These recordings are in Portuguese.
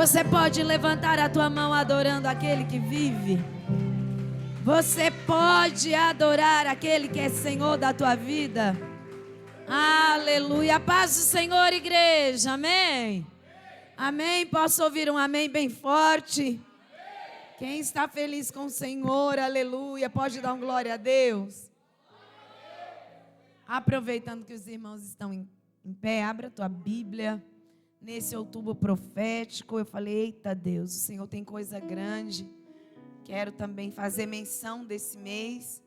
Você pode levantar a tua mão adorando aquele que vive. Você pode adorar aquele que é Senhor da tua vida. Aleluia. A paz do Senhor, igreja. Amém. Amém. Posso ouvir um amém bem forte? Quem está feliz com o Senhor, aleluia, pode dar um glória a Deus. Aproveitando que os irmãos estão em pé, abra a tua Bíblia. Nesse outubro profético, eu falei, eita Deus, o Senhor tem coisa grande. Quero também fazer menção desse mês,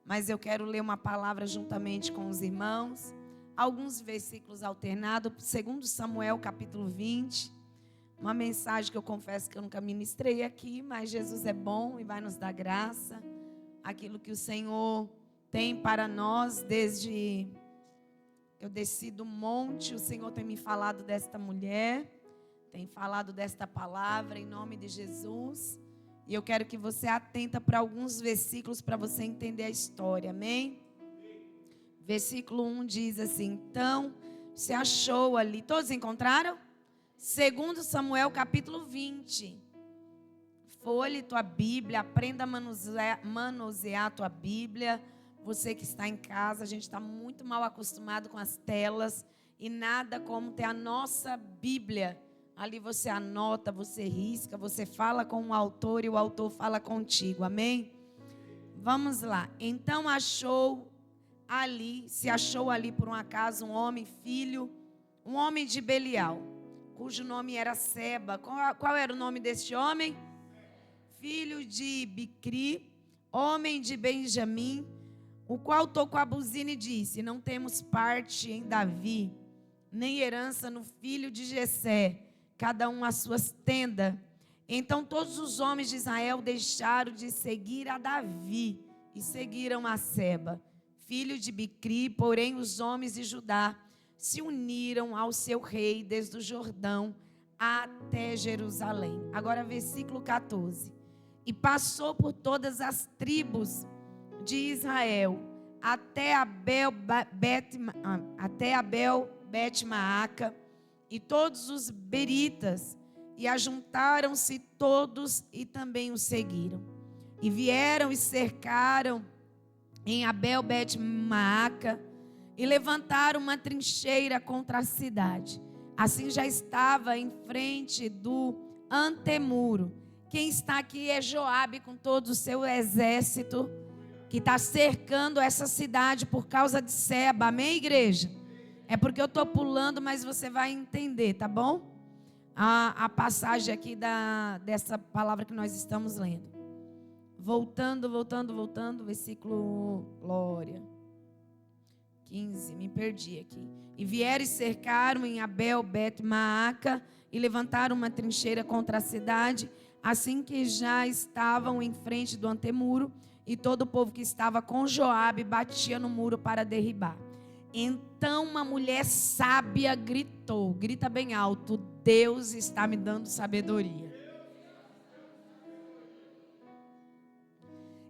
mas eu quero ler uma palavra juntamente com os irmãos. Alguns versículos alternados, 2 Samuel capítulo 20. Uma mensagem que eu confesso que eu nunca ministrei aqui, mas Jesus é bom e vai nos dar graça. Aquilo que o Senhor tem para nós desde eu desci do monte, o Senhor tem me falado desta mulher, tem falado desta palavra em nome de Jesus. E eu quero que você atenta para alguns versículos para você entender a história, amém? Versículo 1 diz assim, então se achou ali, todos encontraram? 2 Samuel capítulo 20. Folhe tua Bíblia, aprenda a manusear a tua Bíblia. Você que está em casa, a gente está muito mal acostumado com as telas. E nada como ter a nossa Bíblia. Ali você anota, você risca, você fala com o autor e o autor fala contigo, amém? Vamos lá. Então se achou ali por um acaso um homem, um homem de Belial, cujo nome era Seba. Qual era o nome deste homem? Filho de Bicri, homem de Benjamim, o qual tocou a buzina e disse, não temos parte em Davi, nem herança no filho de Jessé, cada um as suas tendas. Então todos os homens de Israel deixaram de seguir a Davi e seguiram a Seba, filho de Bicri. Porém os homens de Judá se uniram ao seu rei desde o Jordão até Jerusalém. Agora versículo 14. E passou por todas as tribos de Israel até Abel Bet-Maaca e todos os beritas, e ajuntaram-se todos e também o seguiram. E vieram e cercaram em Abel Bet-Maaca e levantaram uma trincheira contra a cidade. Assim já estava em frente do antemuro. Quem está aqui é Joabe com todo o seu exército, que está cercando essa cidade por causa de Seba. Amém, igreja? É porque eu estou pulando, mas você vai entender, tá bom? A passagem aqui dessa palavra que nós estamos lendo. Voltando, versículo, glória, 15, me perdi aqui. E vieram e cercaram em Abel Bet-Maaca e levantaram uma trincheira contra a cidade, assim que já estavam em frente do antemuro, e todo o povo que estava com Joabe batia no muro para derribar. Então uma mulher sábia gritou, grita bem alto, Deus está me dando sabedoria.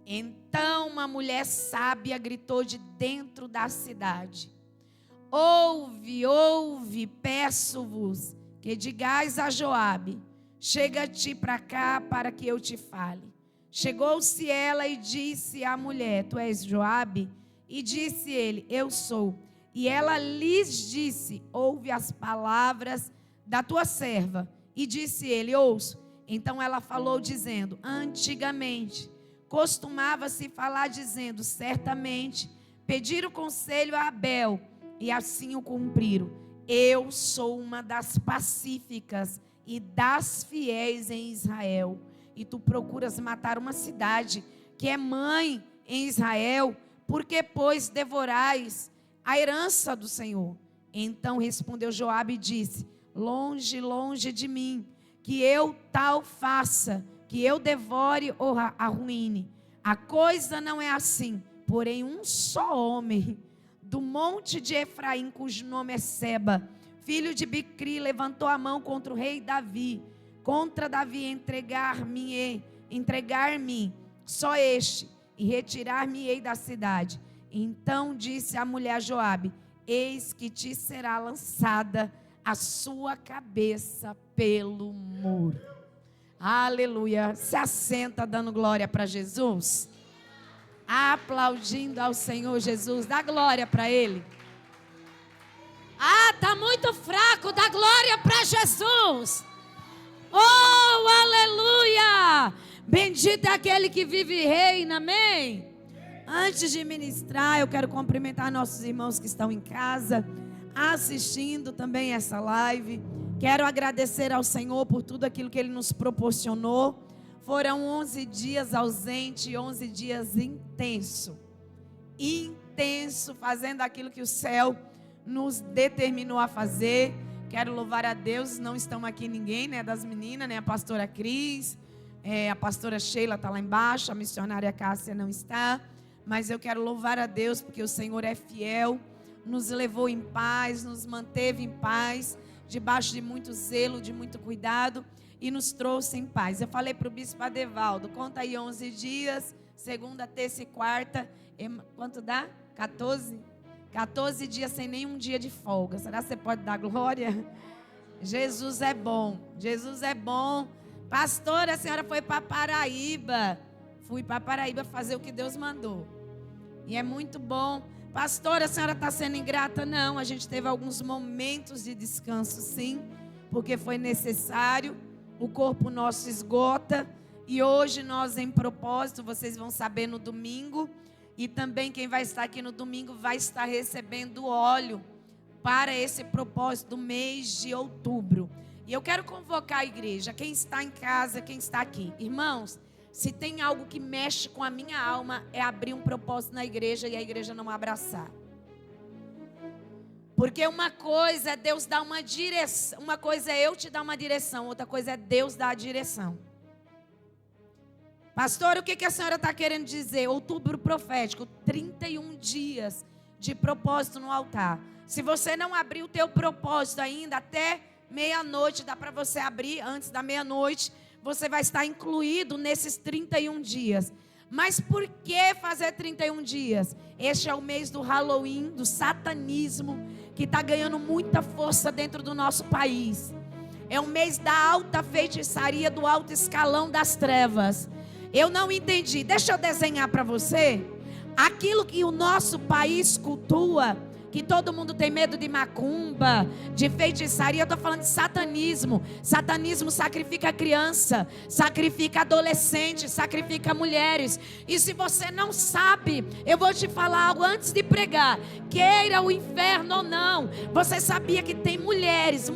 Então uma mulher sábia gritou de dentro da cidade, ouve, peço-vos que digais a Joabe, chega-te para cá para que eu te fale. Chegou-se ela e disse à mulher, tu és Joabe? E disse ele, eu sou. E ela lhes disse, ouve as palavras da tua serva. E disse ele, ouço. Então ela falou dizendo, antigamente costumava-se falar dizendo, certamente pediram conselho a Abel e assim o cumpriram. Eu sou uma das pacíficas e das fiéis em Israel. E tu procuras matar uma cidade que é mãe em Israel, porque pois devorais a herança do Senhor. Então respondeu Joabe e disse, longe de mim, que eu tal faça, que eu devore ou arruine. A coisa não é assim, porém um só homem do monte de Efraim, cujo nome é Seba, filho de Bicri, levantou a mão contra o rei Davi, entregar-me só este, e retirar-me-ei da cidade. Então disse a mulher a Joabe, eis que te será lançada a sua cabeça pelo muro. Aleluia. Se assenta dando glória para Jesus. Aplaudindo ao Senhor Jesus. Dá glória para Ele. Ah, está muito fraco. Dá glória para Jesus. Oh, aleluia. Bendito é aquele que vive e reina. Amém. Antes de ministrar, eu quero cumprimentar nossos irmãos que estão em casa, assistindo também essa live. Quero agradecer ao Senhor por tudo aquilo que Ele nos proporcionou. Foram 11 dias ausente, 11 dias intenso, fazendo aquilo que o céu nos determinou a fazer. Quero louvar a Deus. Não estão aqui ninguém, né, das meninas, né, a pastora Cris, a pastora Sheila está lá embaixo, a missionária Cássia não está. Mas eu quero louvar a Deus porque o Senhor é fiel, nos levou em paz, nos manteve em paz, debaixo de muito zelo, de muito cuidado, e nos trouxe em paz. Eu falei para o bispo Adevaldo, conta aí 11 dias, segunda, terça e quarta, quanto dá? 14? 14 dias sem nenhum dia de folga. Será que você pode dar glória? Jesus é bom, Jesus é bom. Pastora, a senhora foi para Paraíba. Fui para Paraíba fazer o que Deus mandou. E é muito bom. Pastora, a senhora está sendo ingrata? Não, a gente teve alguns momentos de descanso, sim, porque foi necessário. O corpo nosso esgota. E hoje nós, em propósito, vocês vão saber no domingo. E também quem vai estar aqui no domingo vai estar recebendo óleo para esse propósito do mês de outubro. E eu quero convocar a igreja, quem está em casa, quem está aqui. Irmãos, se tem algo que mexe com a minha alma, é abrir um propósito na igreja e a igreja não abraçar. Porque uma coisa é Deus dar uma direção, uma coisa é eu te dar uma direção, outra coisa é Deus dar a direção. Pastor, o que a senhora está querendo dizer? Outubro profético, 31 dias de propósito no altar. Se você não abrir o teu propósito ainda, até meia-noite, dá para você abrir antes da meia-noite, você vai estar incluído nesses 31 dias. Mas por que fazer 31 dias? Este é o mês do Halloween, do satanismo, que está ganhando muita força dentro do nosso país. É o mês da alta feitiçaria, do alto escalão das trevas. Eu não entendi. Deixa eu desenhar para você. Aquilo que o nosso país cultua, que todo mundo tem medo de macumba, de feitiçaria. Eu estou falando de satanismo. Satanismo sacrifica criança, sacrifica adolescente, sacrifica mulheres. E se você não sabe, eu vou te falar algo antes de pregar. Queira o inferno ou não, você sabia que tem mulheres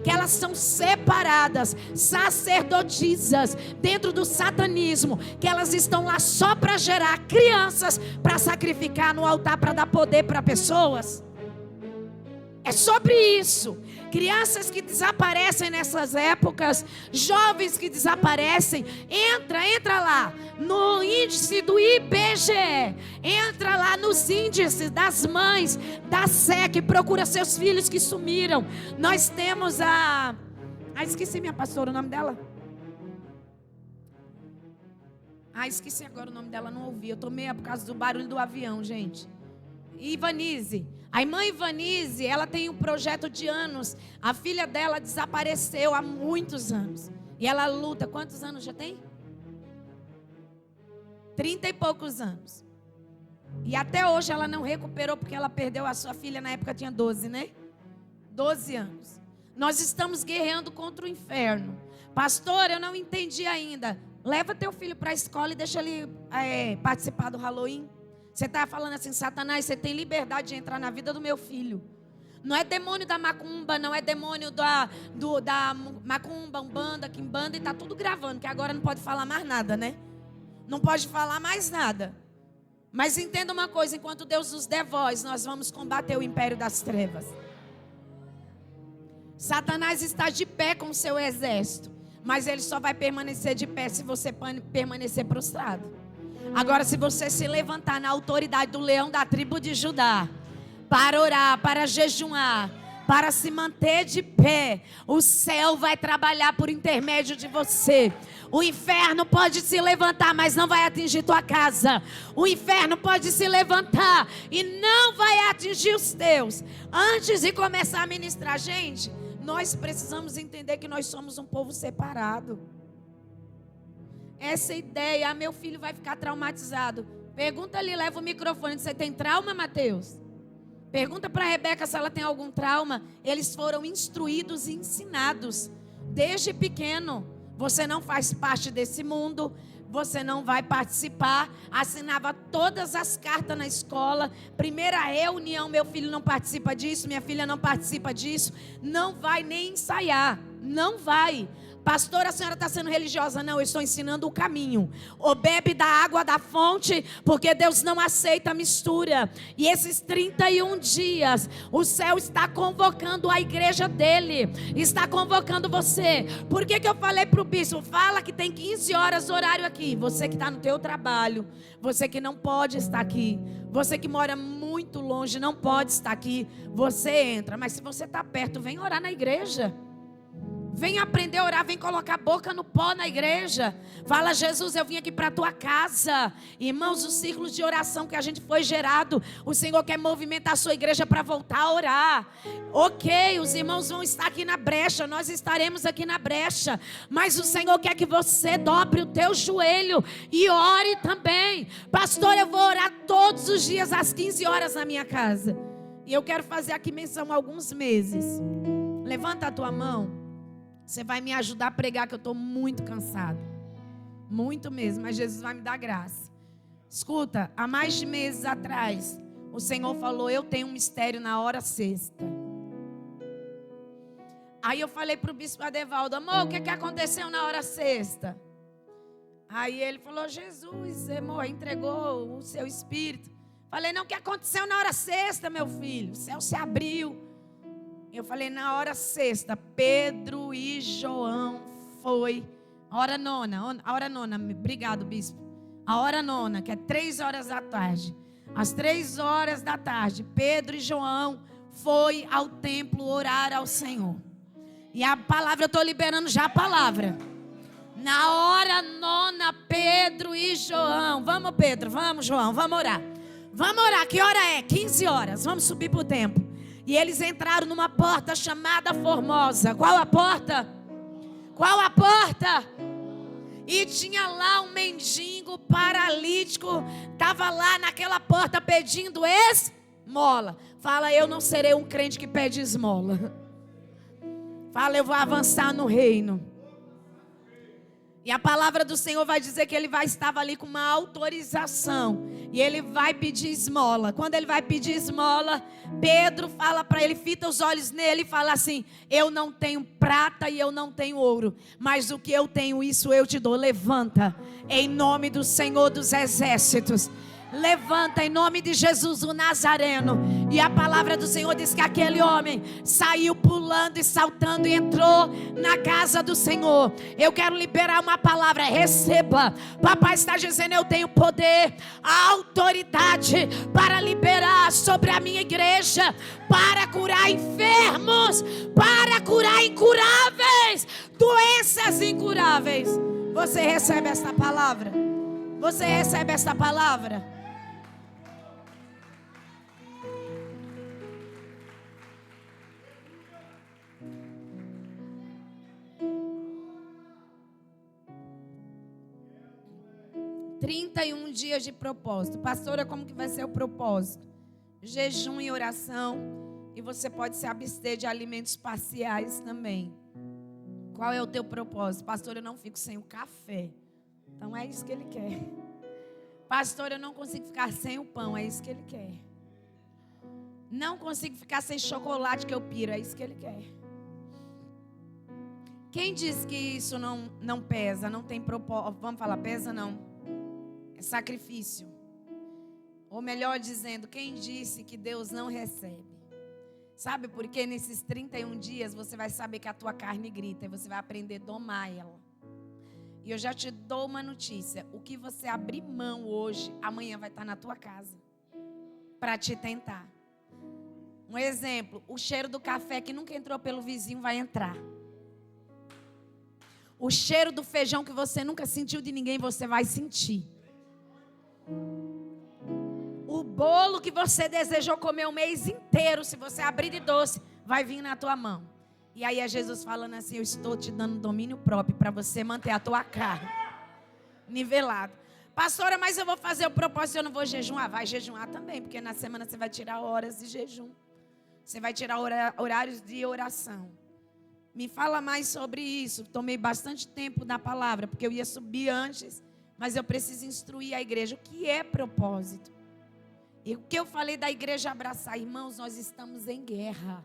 que elas são separadas, sacerdotisas dentro do satanismo, que elas estão lá só para gerar crianças, para sacrificar no altar, para dar poder para pessoas? É sobre isso. Crianças que desaparecem nessas épocas, jovens que desaparecem. Entra lá no índice do IBGE, entra lá nos índices das mães da SEC, procura seus filhos que sumiram. Nós temos esqueci minha pastora, o nome dela? Esqueci agora o nome dela, não ouvi. Eu tô meio por causa do barulho do avião, gente. Ivanise. A irmã Ivanise, ela tem um projeto de anos. A filha dela desapareceu há muitos anos. E ela luta. Quantos anos já tem? 30 e poucos anos. E até hoje ela não recuperou, porque ela perdeu a sua filha, na época tinha 12, né? 12 anos. Nós estamos guerreando contra o inferno. Pastor, eu não entendi ainda. Leva teu filho para a escola e deixa ele participar do Halloween. Você está falando assim, Satanás, você tem liberdade de entrar na vida do meu filho. Não é demônio da macumba, não é demônio da macumba, umbanda, quimbanda, e está tudo gravando, que agora não pode falar mais nada, né? Não pode falar mais nada. Mas entenda uma coisa, enquanto Deus nos der voz, nós vamos combater o império das trevas. Satanás está de pé com o seu exército, mas ele só vai permanecer de pé se você permanecer prostrado. Agora, se você se levantar na autoridade do leão da tribo de Judá, para orar, para jejuar, para se manter de pé. O céu vai trabalhar por intermédio de você. O inferno pode se levantar, mas não vai atingir tua casa. O inferno pode se levantar e não vai atingir os teus. Antes de começar a ministrar, gente, nós precisamos entender que nós somos um povo separado. Essa ideia, meu filho vai ficar traumatizado. Pergunta ali, leva o microfone. Você tem trauma, Mateus? Pergunta para a Rebeca se ela tem algum trauma. Eles foram instruídos e ensinados desde pequeno. Você não faz parte desse mundo, você não vai participar. Assinava todas as cartas na escola. Primeira reunião, meu filho não participa disso, minha filha não participa disso. Não vai nem ensaiar, não vai. Pastor, a senhora está sendo religiosa? Não, eu estou ensinando o caminho. Ou bebe da água da fonte, porque Deus não aceita mistura. E esses 31 dias, o céu está convocando a igreja dele. Está convocando você. Por que eu falei para o bispo? Fala que tem 15 horas horário aqui. Você que está no teu trabalho, você que não pode estar aqui, você que mora muito longe, não pode estar aqui, você entra. Mas se você está perto, vem orar na igreja. Vem aprender a orar, vem colocar a boca no pó na igreja. Fala, Jesus, eu vim aqui para a tua casa. Irmãos, os círculos de oração que a gente foi gerado, o Senhor quer movimentar a sua igreja para voltar a orar. Ok, os irmãos vão estar aqui na brecha, nós estaremos aqui na brecha. Mas o Senhor quer que você dobre o teu joelho e ore também. Pastor, eu vou orar todos os dias às 15 horas na minha casa. E eu quero fazer aqui menção a alguns meses. Levanta a tua mão. Você vai me ajudar a pregar, que eu estou muito cansado. Muito mesmo, mas Jesus vai me dar graça. Escuta, há mais de meses atrás, o Senhor falou, eu tenho um mistério na hora sexta. Aí eu falei para o bispo Adevaldo, amor, o que aconteceu na hora sexta? Aí ele falou, Jesus, amor, entregou o seu espírito. Falei, não, o que aconteceu na hora sexta, meu filho? O céu se abriu. Eu falei, na hora sexta, Pedro e João foi. A hora nona, obrigado, bispo. A hora nona, que é 3 horas da tarde. Às 3 horas da tarde, Pedro e João foi ao templo orar ao Senhor. E a palavra, eu estou liberando já a palavra. Na hora nona, Pedro e João. Vamos, Pedro, vamos, João, vamos orar. Vamos orar, que hora é? 15 horas, vamos subir para o templo. E eles entraram numa porta chamada Formosa. Qual a porta? Qual a porta? E tinha lá um mendigo paralítico. Estava lá naquela porta pedindo esmola. Fala, eu não serei um crente que pede esmola. Fala, eu vou avançar no reino. E a palavra do Senhor vai dizer que ele estava ali com uma autorização. E ele vai pedir esmola. Quando ele vai pedir esmola, Pedro fala para ele, fita os olhos nele e fala assim, eu não tenho prata e eu não tenho ouro, mas o que eu tenho, isso eu te dou. Levanta, em nome do Senhor dos Exércitos. Levanta em nome de Jesus o Nazareno. E a palavra do Senhor diz que aquele homem saiu pulando e saltando e entrou na casa do Senhor. Eu quero liberar uma palavra, receba. Papai está dizendo, eu tenho poder, a autoridade para liberar sobre a minha igreja, para curar enfermos, para curar incuráveis, doenças incuráveis. Você recebe esta palavra? Você recebe esta palavra? dias de propósito. Pastora, como que vai ser o propósito? Jejum e oração. E você pode se abster de alimentos parciais também. Qual é o teu propósito? Pastor, eu não fico sem o café. Então é isso que ele quer. Pastor, eu não consigo ficar sem o pão. É isso que ele quer. Não consigo ficar sem chocolate que eu piro. É isso que ele quer. Quem diz que isso não pesa, não tem propósito? Vamos falar, pesa não. É sacrifício. Ou melhor dizendo, quem disse que Deus não recebe? Sabe por quê? Nesses 31 dias você vai saber que a tua carne grita. E você vai aprender a domar ela. E eu já te dou uma notícia. O que você abrir mão hoje, amanhã vai estar na tua casa. Para te tentar. Um exemplo, o cheiro do café que nunca entrou pelo vizinho vai entrar. O cheiro do feijão que você nunca sentiu de ninguém, você vai sentir. O bolo que você desejou comer o mês inteiro, se você abrir de doce, vai vir na tua mão. E aí é Jesus falando assim: eu estou te dando domínio próprio para você manter a tua carne nivelado. Pastora, mas eu vou fazer o propósito, eu não vou jejuar. Vai jejuar também, porque na semana você vai tirar horas de jejum. Você vai tirar horários de oração. Me fala mais sobre isso. Tomei bastante tempo na palavra, porque eu ia subir antes, mas eu preciso instruir a igreja. O que é propósito? E o que eu falei da igreja abraçar? Irmãos, nós estamos em guerra.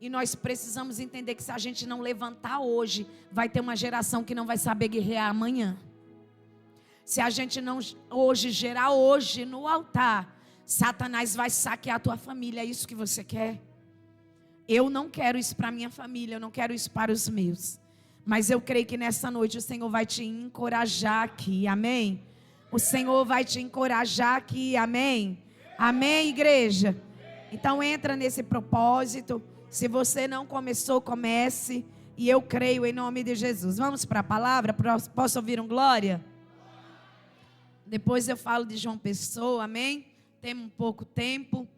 E nós precisamos entender que se a gente não levantar hoje, vai ter uma geração que não vai saber guerrear amanhã. Se a gente não hoje gerar hoje no altar, Satanás vai saquear a tua família. É isso que você quer? Eu não quero isso para minha família, eu não quero isso para os meus. Mas eu creio que nessa noite o Senhor vai te encorajar aqui, amém? O Senhor vai te encorajar aqui, amém? Amém, igreja? Então entra nesse propósito. Se você não começou, comece. E eu creio em nome de Jesus. Vamos para a palavra? Posso ouvir um glória? Depois eu falo de João Pessoa, amém? Temos pouco tempo.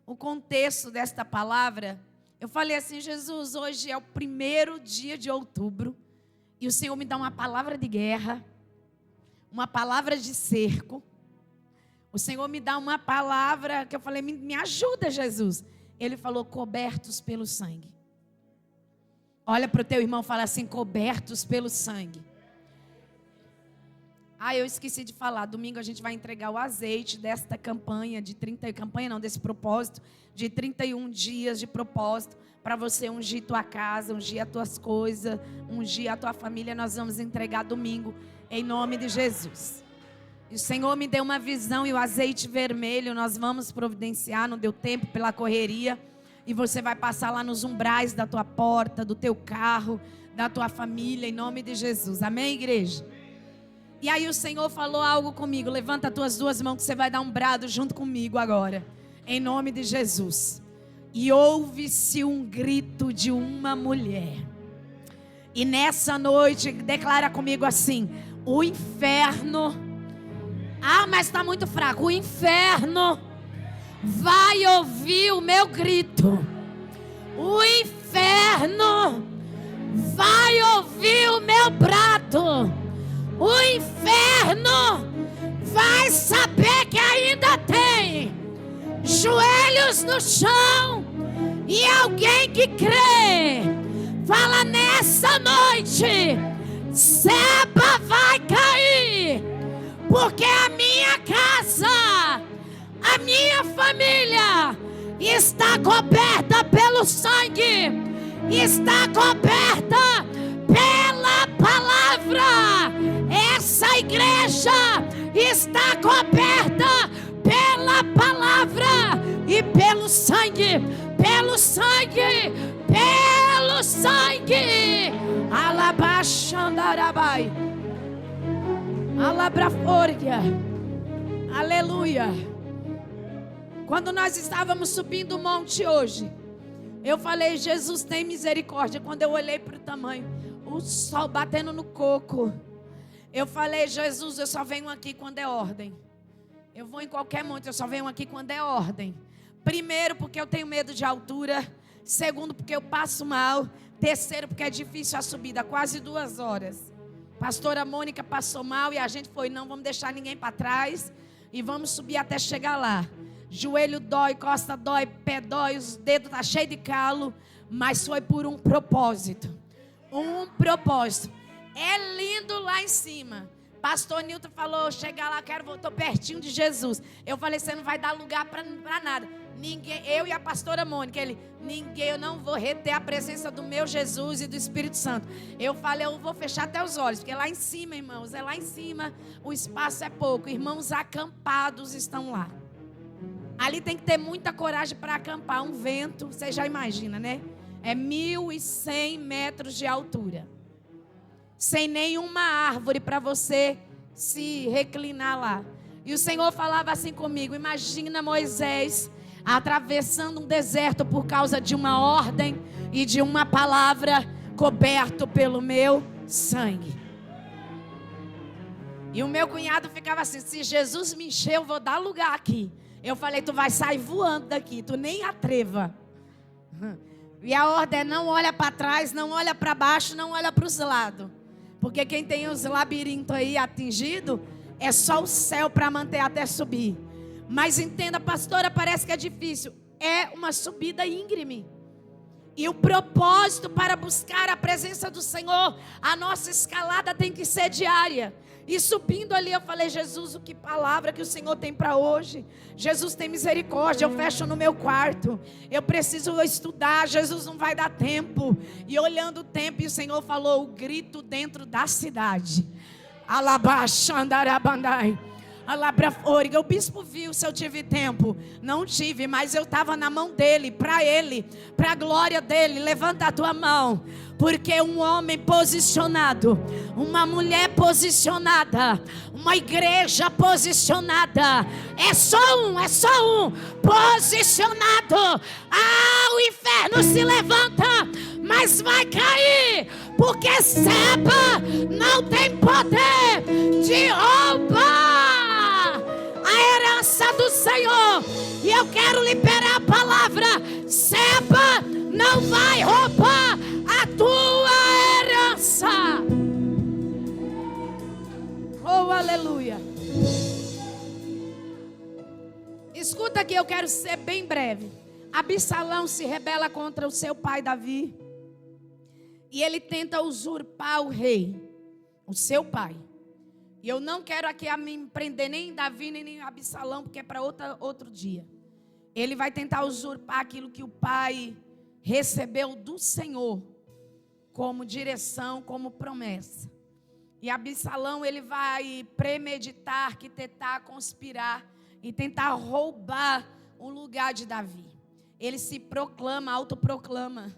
O contexto desta palavra, eu falei assim: Jesus, hoje é o 1º dia de outubro. E o Senhor me dá uma palavra de guerra. Uma palavra de cerco. O Senhor me dá uma palavra que eu falei: me ajuda, Jesus. Ele falou: cobertos pelo sangue. Olha para o teu irmão e fala assim: cobertos pelo sangue. Eu esqueci de falar. Domingo a gente vai entregar o azeite desta campanha desse propósito de 31 dias de propósito para você ungir tua casa, ungir as tuas coisas, ungir a tua família. Nós vamos entregar domingo em nome de Jesus. E o Senhor me deu uma visão e o azeite vermelho nós vamos providenciar, não deu tempo pela correria. E você vai passar lá nos umbrais da tua porta, do teu carro, da tua família, em nome de Jesus. Amém, igreja? E aí o Senhor falou algo comigo. Levanta as tuas duas mãos que você vai dar um brado junto comigo agora. Em nome de Jesus. E ouve-se um grito de uma mulher. E nessa noite, declara comigo assim: o inferno... mas está muito fraco. O inferno vai ouvir o meu grito. O inferno vai ouvir o meu brado. O inferno vai saber que ainda tem joelhos no chão e alguém que crê. Fala: nessa noite, Seba vai cair, porque a minha casa, a minha família está coberta pelo sangue, está coberta pela palavra. Essa igreja está coberta pela palavra e pelo sangue, pelo sangue, pelo sangue. Alabaxandarabai. Alabrafórgia. Aleluia. Quando nós estávamos subindo o monte hoje, eu falei: Jesus, tem misericórdia. Quando eu olhei para o tamanho, o sol batendo no coco, eu falei: Jesus, eu só venho aqui quando é ordem. Eu vou em qualquer monte, eu só venho aqui quando é ordem. Primeiro, porque eu tenho medo de altura. Segundo, porque eu passo mal. Terceiro, porque é difícil a subida, quase 2 horas. Pastora Mônica passou mal e a gente foi: não vamos deixar ninguém para trás e vamos subir até chegar lá. Joelho dói, costa dói, pé dói, os dedos estão cheios de calo, mas foi por um propósito. Um propósito. É lindo lá em cima. Pastor Nilton falou: chegar lá, estou pertinho de Jesus. Eu falei: você não vai dar lugar para nada. Ninguém, eu e a pastora Mônica, eu não vou reter a presença do meu Jesus e do Espírito Santo. Eu falei: eu vou fechar até os olhos, porque lá em cima, irmãos, lá em cima o espaço é pouco. Irmãos acampados estão lá. Ali tem que ter muita coragem para acampar. Um vento, você já imagina, né? É 1.100 metros de altura. Sem nenhuma árvore para você se reclinar lá. E o Senhor falava assim comigo: imagina Moisés atravessando um deserto por causa de uma ordem e de uma palavra, coberto pelo meu sangue. E o meu cunhado ficava assim: se Jesus me encher, eu vou dar lugar aqui. Eu falei: tu vai sair voando daqui, tu nem atreva. E a ordem é: não olha para trás, não olha para baixo, não olha para os lados. Porque quem tem os labirintos aí atingido, é só o céu para manter até subir. Mas entenda, pastora, parece que é difícil. É uma subida íngreme. E o propósito para buscar a presença do Senhor, a nossa escalada tem que ser diária. E subindo ali eu falei: Jesus, o que palavra que o Senhor tem para hoje? Jesus, tem misericórdia, eu fecho no meu quarto, eu preciso estudar, Jesus, não vai dar tempo. E olhando o tempo, e o Senhor falou: o grito dentro da cidade. Alabaxandarabandai. Alabrafôriga. O bispo viu se eu tive tempo. Não tive, mas eu estava na mão dele, para a glória dele. Levanta a tua mão, porque um homem posicionado, uma mulher posicionada, uma igreja posicionada, é só um posicionado. O inferno se levanta, mas vai cair, porque Seba não tem poder de roubar a herança do Senhor. E eu quero liberar a palavra: Seba não vai roubar a tua herança. Oh, aleluia. Escuta aqui, eu quero ser bem breve. Absalão se rebela contra o seu pai Davi, e ele tenta usurpar o rei, o seu pai. E eu não quero aqui me prender nem em Davi, nem em Absalão, porque é para outro dia. Ele vai tentar usurpar aquilo que o pai recebeu do Senhor, como direção, como promessa. E Absalão, ele vai premeditar, arquitetar, conspirar e tentar roubar o lugar de Davi. Ele se proclama, autoproclama,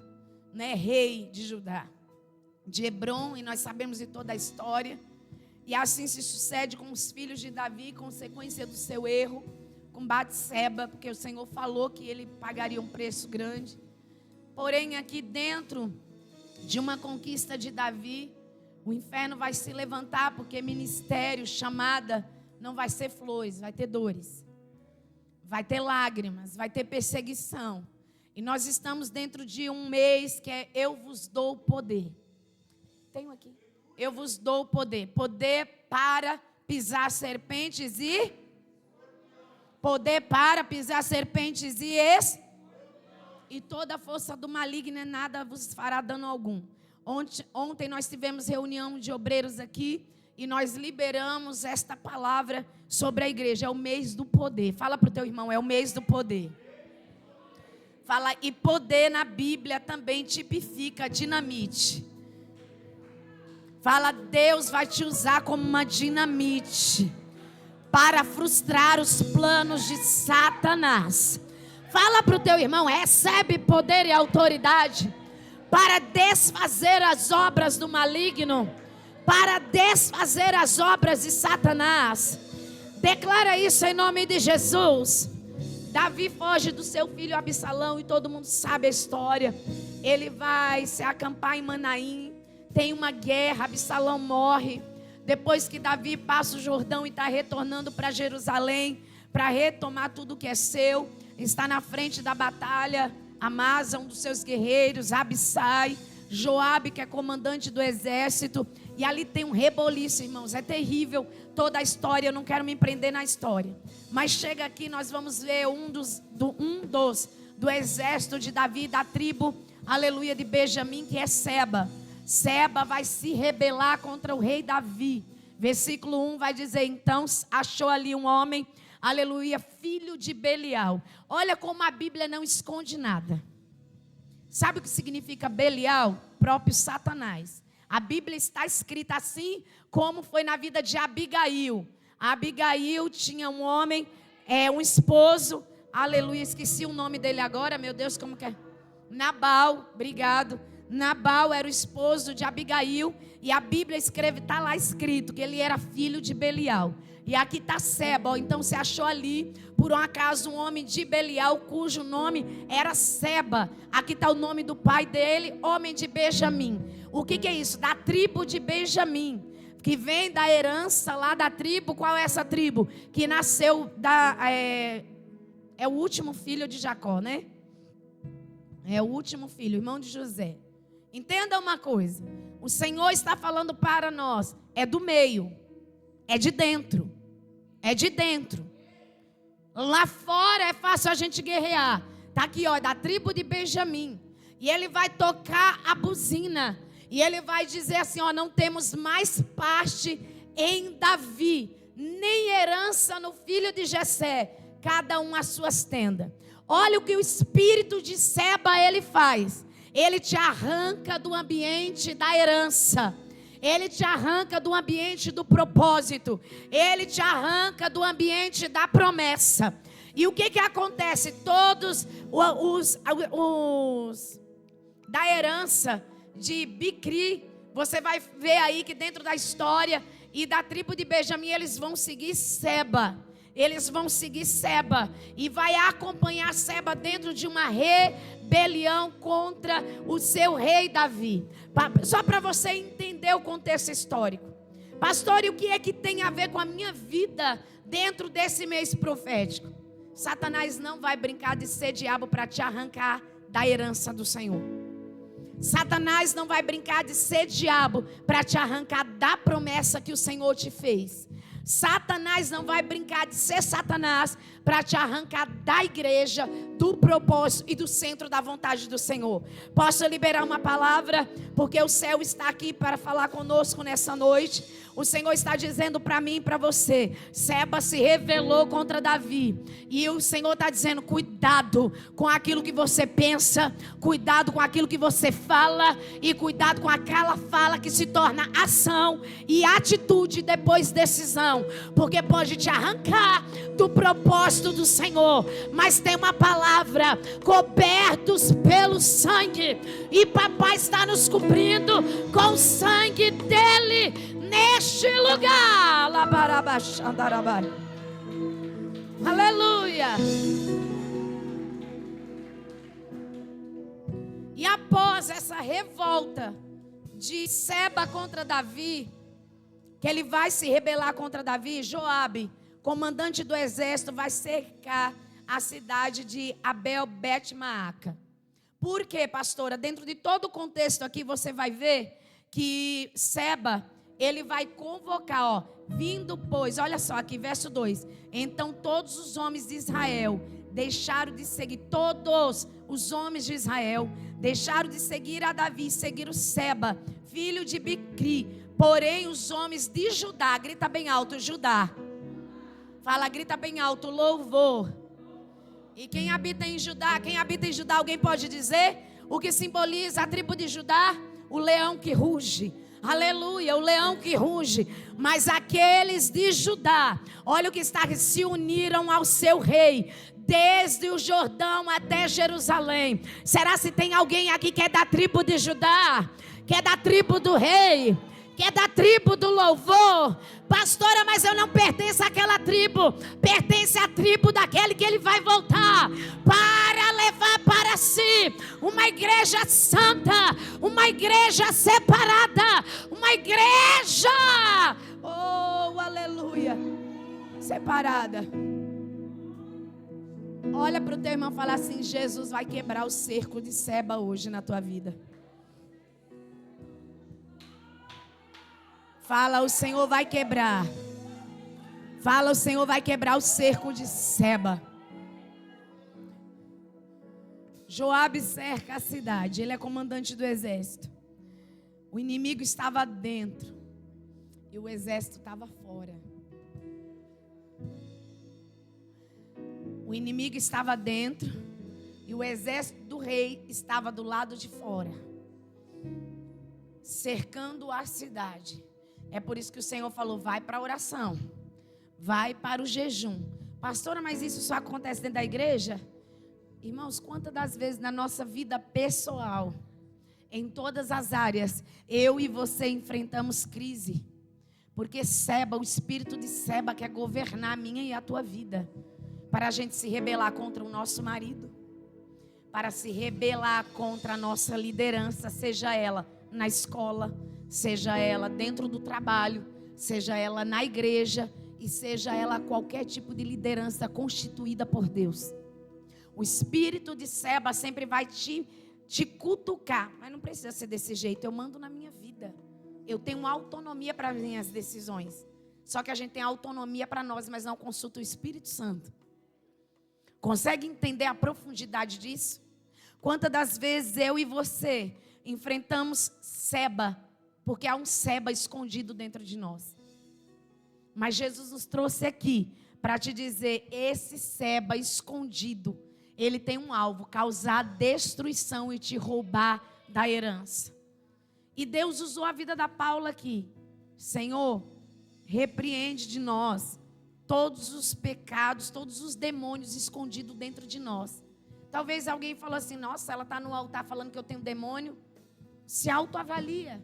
rei de Judá, de Hebrom, e nós sabemos de toda a história. E assim se sucede com os filhos de Davi, consequência do seu erro, com Batseba, porque o Senhor falou que ele pagaria um preço grande. Porém, aqui dentro de uma conquista de Davi, o inferno vai se levantar, porque ministério, chamada, não vai ser flores, vai ter dores, vai ter lágrimas, vai ter perseguição. E nós estamos dentro de um mês que é: eu vos dou poder. Tenho aqui. Eu vos dou poder. Poder para pisar serpentes e... poder para pisar serpentes e toda a força do maligno, nada vos fará dano algum. Ontem nós tivemos reunião de obreiros aqui, e nós liberamos esta palavra sobre a igreja. É o mês do poder. Fala para o teu irmão: é o mês do poder. Fala, e poder na Bíblia também tipifica dinamite. Fala, Deus vai te usar como uma dinamite para frustrar os planos de Satanás. Fala para o teu irmão: recebe poder e autoridade para desfazer as obras do maligno, para desfazer as obras de Satanás. Declara isso em nome de Jesus. Davi foge do seu filho Absalão, e todo mundo sabe a história. Ele vai se acampar em Manaim. Tem uma guerra, Absalão morre. Depois que Davi passa o Jordão e está retornando para Jerusalém, para retomar tudo que é seu, está na frente da batalha Amasa, um dos seus guerreiros, Abissai, Joabe, que é comandante do exército. E ali tem um reboliço, irmãos, é terrível toda a história. Eu não quero me prender na história, mas chega aqui, nós vamos ver do exército de Davi, da tribo, aleluia, de Benjamim, que é Seba. Seba vai se rebelar contra o rei Davi. Versículo 1 vai dizer: então achou ali um homem, aleluia, filho de Belial. Olha como a Bíblia não esconde nada. Sabe o que significa Belial? Próprio Satanás. A Bíblia está escrita assim como foi na vida de Abigail. A Abigail tinha um homem, um esposo, aleluia, esqueci o nome dele agora, meu Deus, como que é? Nabal, obrigado. Nabal era o esposo de Abigail, e a Bíblia escreve, está lá escrito que ele era filho de Belial. E aqui está Seba, então você achou ali, por um acaso, um homem de Belial, cujo nome era Seba. Aqui está o nome do pai dele, homem de Benjamim. O que é isso? Da tribo de Benjamim, que vem da herança lá da tribo. Qual é essa tribo? Que nasceu é o último filho de Jacó, né? É o último filho, irmão de José. Entenda uma coisa, o Senhor está falando para nós, é do meio, é de dentro, é de dentro. Lá fora é fácil a gente guerrear. Está aqui, ó, da tribo de Benjamim. E ele vai tocar a buzina. E ele vai dizer assim, ó, não temos mais parte em Davi, nem herança no filho de Jessé, cada um as suas tendas. Olha o que o espírito de Seba ele faz. Ele te arranca do ambiente da herança. Ele te arranca do ambiente do propósito. Ele te arranca do ambiente da promessa. E o que acontece? Todos os da herança de Bicri, você vai ver aí que dentro da história e da tribo de Benjamim, eles vão seguir Seba. Eles vão seguir Seba e vai acompanhar Seba dentro de uma rebelião contra o seu rei Davi. Só para você entender o contexto histórico. Pastor, e o que é que tem a ver com a minha vida dentro desse mês profético? Satanás não vai brincar de ser diabo para te arrancar da herança do Senhor. Satanás não vai brincar de ser diabo para te arrancar da promessa que o Senhor te fez. Satanás não vai brincar de ser Satanás para te arrancar da igreja, do propósito e do centro da vontade do Senhor. Posso liberar uma palavra? Porque o céu está aqui para falar conosco nessa noite. O Senhor está dizendo para mim e para você, Seba se rebelou contra Davi. E o Senhor está dizendo, cuidado com aquilo que você pensa, cuidado com aquilo que você fala, e cuidado com aquela fala que se torna ação e atitude depois decisão. Porque pode te arrancar do propósito do Senhor. Mas tem uma palavra, cobertos pelo sangue. E papai está nos cobrindo com o sangue dele neste lugar. Aleluia. E após essa revolta de Seba contra Davi, que ele vai se rebelar contra Davi, Joabe, comandante do exército, vai cercar a cidade de Abel-Bet-Maaca. Por quê, pastora? Dentro de todo o contexto aqui, você vai ver que Seba, ele vai convocar, ó, vindo pois, olha só aqui, verso 2. Então todos os homens de Israel deixaram de seguir, todos os homens de Israel deixaram de seguir a Davi, seguiram Seba, filho de Bicri. Porém os homens de Judá, grita bem alto, Judá. Fala, grita bem alto, louvor. E quem habita em Judá, alguém pode dizer? O que simboliza a tribo de Judá? O leão que ruge. Aleluia, o leão que ruge. Mas aqueles de Judá, olha o que está aqui, se uniram ao seu rei, desde o Jordão até Jerusalém. Será se tem alguém aqui que é da tribo de Judá? Que é da tribo do rei? Que é da tribo do louvor? Pastora, mas eu não pertenço àquela tribo. Pertence à tribo daquele que ele vai voltar para levar para si uma igreja santa, uma igreja separada, uma igreja, oh, aleluia, separada. Olha para o teu irmão e fala assim, Jesus vai quebrar o cerco de Seba hoje na tua vida. Fala, o Senhor vai quebrar. Fala, o Senhor vai quebrar o cerco de Seba. Joabe cerca a cidade. Ele é comandante do exército. O inimigo estava dentro e o exército estava fora. O inimigo estava dentro e o exército do rei estava do lado de fora, cercando a cidade. É por isso que o Senhor falou, vai para a oração, vai para o jejum. Pastora, mas isso só acontece dentro da igreja? Irmãos, quantas das vezes na nossa vida pessoal, Em todas as áreas, eu e você enfrentamos crise. Porque Seba, o espírito de Seba quer governar a minha e a tua vida. Para a gente se rebelar contra o nosso marido. Para se rebelar contra a nossa liderança, seja ela na escola, seja ela dentro do trabalho, seja ela na igreja e seja ela qualquer tipo de liderança constituída por Deus. O espírito de Seba sempre vai te cutucar, mas não precisa ser desse jeito, eu mando na minha vida. Eu tenho autonomia para as minhas decisões. Só que a gente tem autonomia para nós, mas não consulta o Espírito Santo. Consegue entender a profundidade disso? Quantas das vezes eu e você enfrentamos Seba, porque há um Seba escondido dentro de nós. Mas Jesus nos trouxe aqui para te dizer, esse Seba escondido, ele tem um alvo, causar destruição e te roubar da herança. E Deus usou a vida da Paula aqui. Senhor, repreende de nós todos os pecados, todos os demônios escondidos dentro de nós. Talvez alguém falou assim, nossa, ela está no altar falando que eu tenho demônio. Se autoavalia.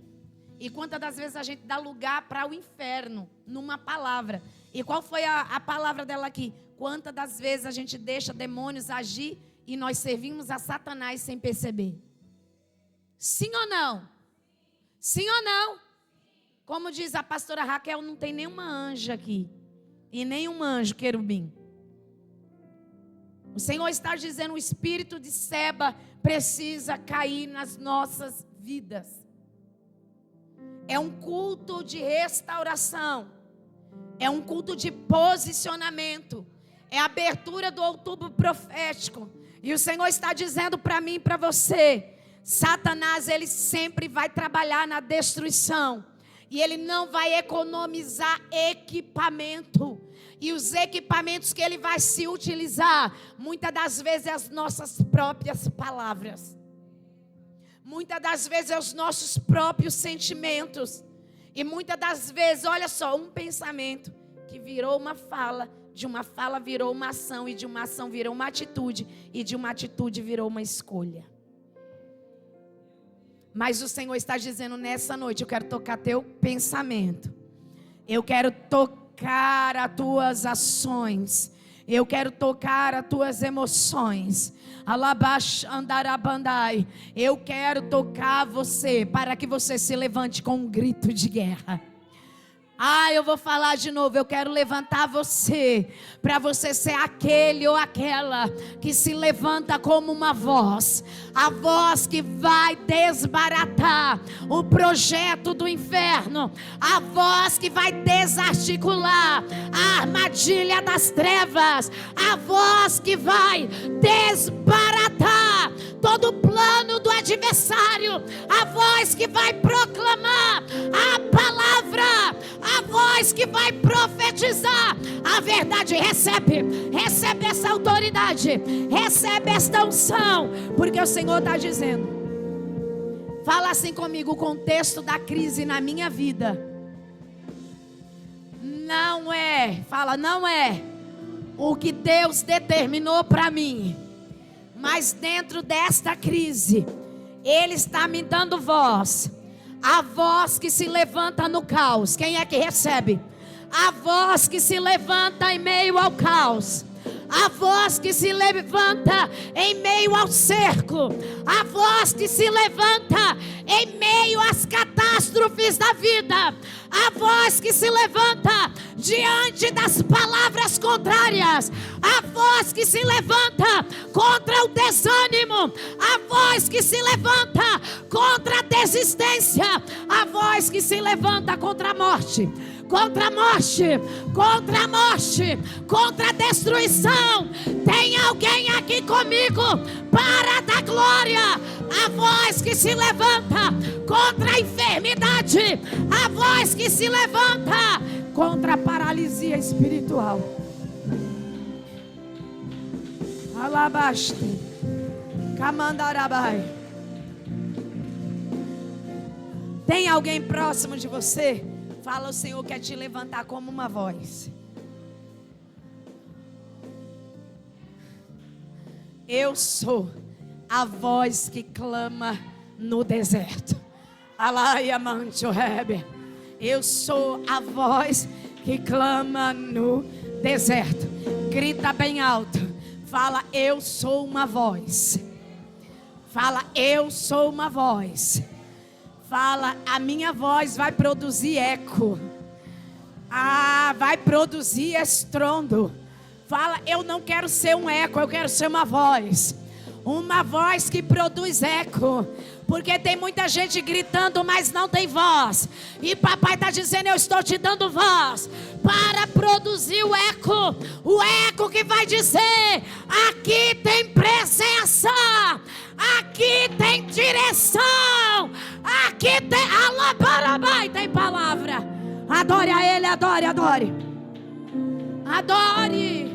E quantas das vezes a gente dá lugar para o inferno numa palavra. E qual foi a palavra dela aqui? Quantas das vezes a gente deixa demônios agir e nós servimos a Satanás sem perceber? Sim ou não? Sim ou não? Como diz a pastora Raquel, não tem nenhuma anja aqui. E nenhum anjo querubim. O Senhor está dizendo, o espírito de Seba precisa cair nas nossas vidas. É um culto de restauração. É um culto de posicionamento. É a abertura do outubro profético. E o Senhor está dizendo para mim e para você, Satanás, ele sempre vai trabalhar na destruição. E ele não vai economizar equipamento. E os equipamentos que ele vai se utilizar, muitas das vezes é as nossas próprias palavras. Muitas das vezes é os nossos próprios sentimentos. E muitas das vezes, olha só, um pensamento que virou uma fala, de uma fala virou uma ação, e de uma ação virou uma atitude, e de uma atitude virou uma escolha. Mas o Senhor está dizendo nessa noite, eu quero tocar teu pensamento. Eu quero tocar as tuas ações. Eu quero tocar as tuas emoções. Alabash andarabandai. Eu quero tocar você para que você se levante com um grito de guerra. Eu vou falar de novo, eu quero levantar você, para você ser aquele ou aquela que se levanta como uma voz, a voz que vai desbaratar o projeto do inferno, a voz que vai desarticular a armadilha das trevas, a voz que vai desbaratar todo o plano do adversário, a voz que vai proclamar a palavra, a voz que vai profetizar a verdade. Recebe essa autoridade, recebe esta unção, porque o Senhor está dizendo, fala assim comigo, o contexto da crise na minha vida não é o que Deus determinou para mim, mas dentro desta crise Ele está me dando voz. A voz que se levanta no caos. Quem é que recebe? A voz que se levanta em meio ao caos. A voz que se levanta em meio ao cerco. A voz que se levanta em meio às catástrofes da vida. A voz que se levanta diante das palavras contrárias. A voz que se levanta contra o desânimo. A voz que se levanta contra a desistência. A voz que se levanta contra a morte. Contra a morte, contra a morte, contra a destruição. Tem alguém aqui comigo para dar glória? A voz que se levanta contra a enfermidade, a voz que se levanta contra a paralisia espiritual. Alabaste, Kamandarabai. Tem alguém próximo de você? Fala, o Senhor quer te levantar como uma voz. Eu sou a voz que clama no deserto. Alaia mancho rebe. Eu sou a voz que clama no deserto. Grita bem alto. Fala, eu sou uma voz. Fala, eu sou uma voz. Fala, a minha voz vai produzir eco. Vai produzir estrondo. Fala, eu não quero ser um eco, eu quero ser uma voz. Uma voz que produz eco. Porque tem muita gente gritando, mas não tem voz. E papai está dizendo, eu estou te dando voz para produzir o eco. O eco que vai dizer, aqui tem presença. Aqui tem direção. Aqui tem alabarabai, tem palavra. Adore a Ele, adore, adore. Adore.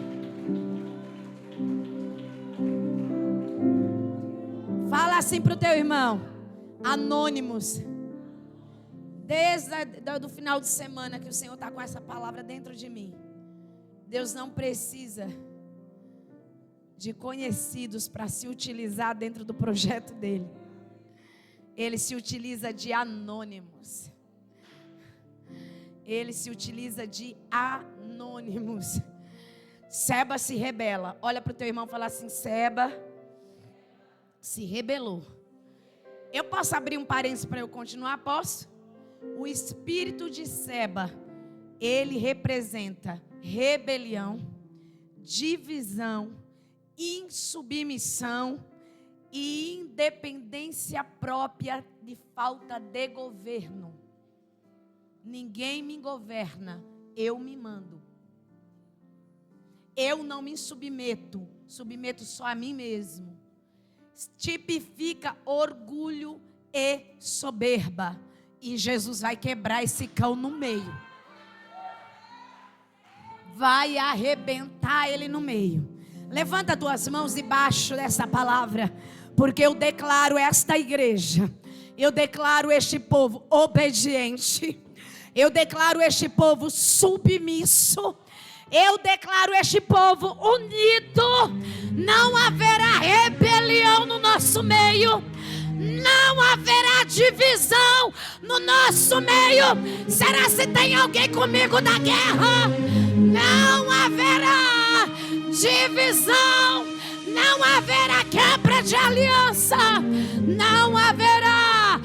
Fala assim para o teu irmão. Anônimos. Desde o final de semana que o Senhor está com essa palavra dentro de mim. Deus não precisa de conhecidos para se utilizar dentro do projeto dele. Ele se utiliza de anônimos. Ele se utiliza de anônimos. Seba se rebela. Olha para o teu irmão e fala assim, Seba se rebelou. Eu posso abrir um parênteses para eu continuar? Posso? O espírito de Seba, ele representa rebelião, divisão, insubmissão e independência própria de falta de governo. Ninguém me governa, eu me mando. Eu não me submeto, submeto só a mim mesmo. Tipifica orgulho e soberba. E Jesus vai quebrar esse cão no meio. Vai arrebentar ele no meio. Levanta tuas mãos debaixo dessa palavra. Porque eu declaro esta igreja. Eu declaro este povo obediente. Eu declaro este povo submisso. Eu declaro este povo unido. Não haverá rebelião no nosso meio. Não haverá divisão no nosso meio. Será se tem alguém comigo na guerra? Não haverá divisão. Não haverá quebra de aliança. Não haverá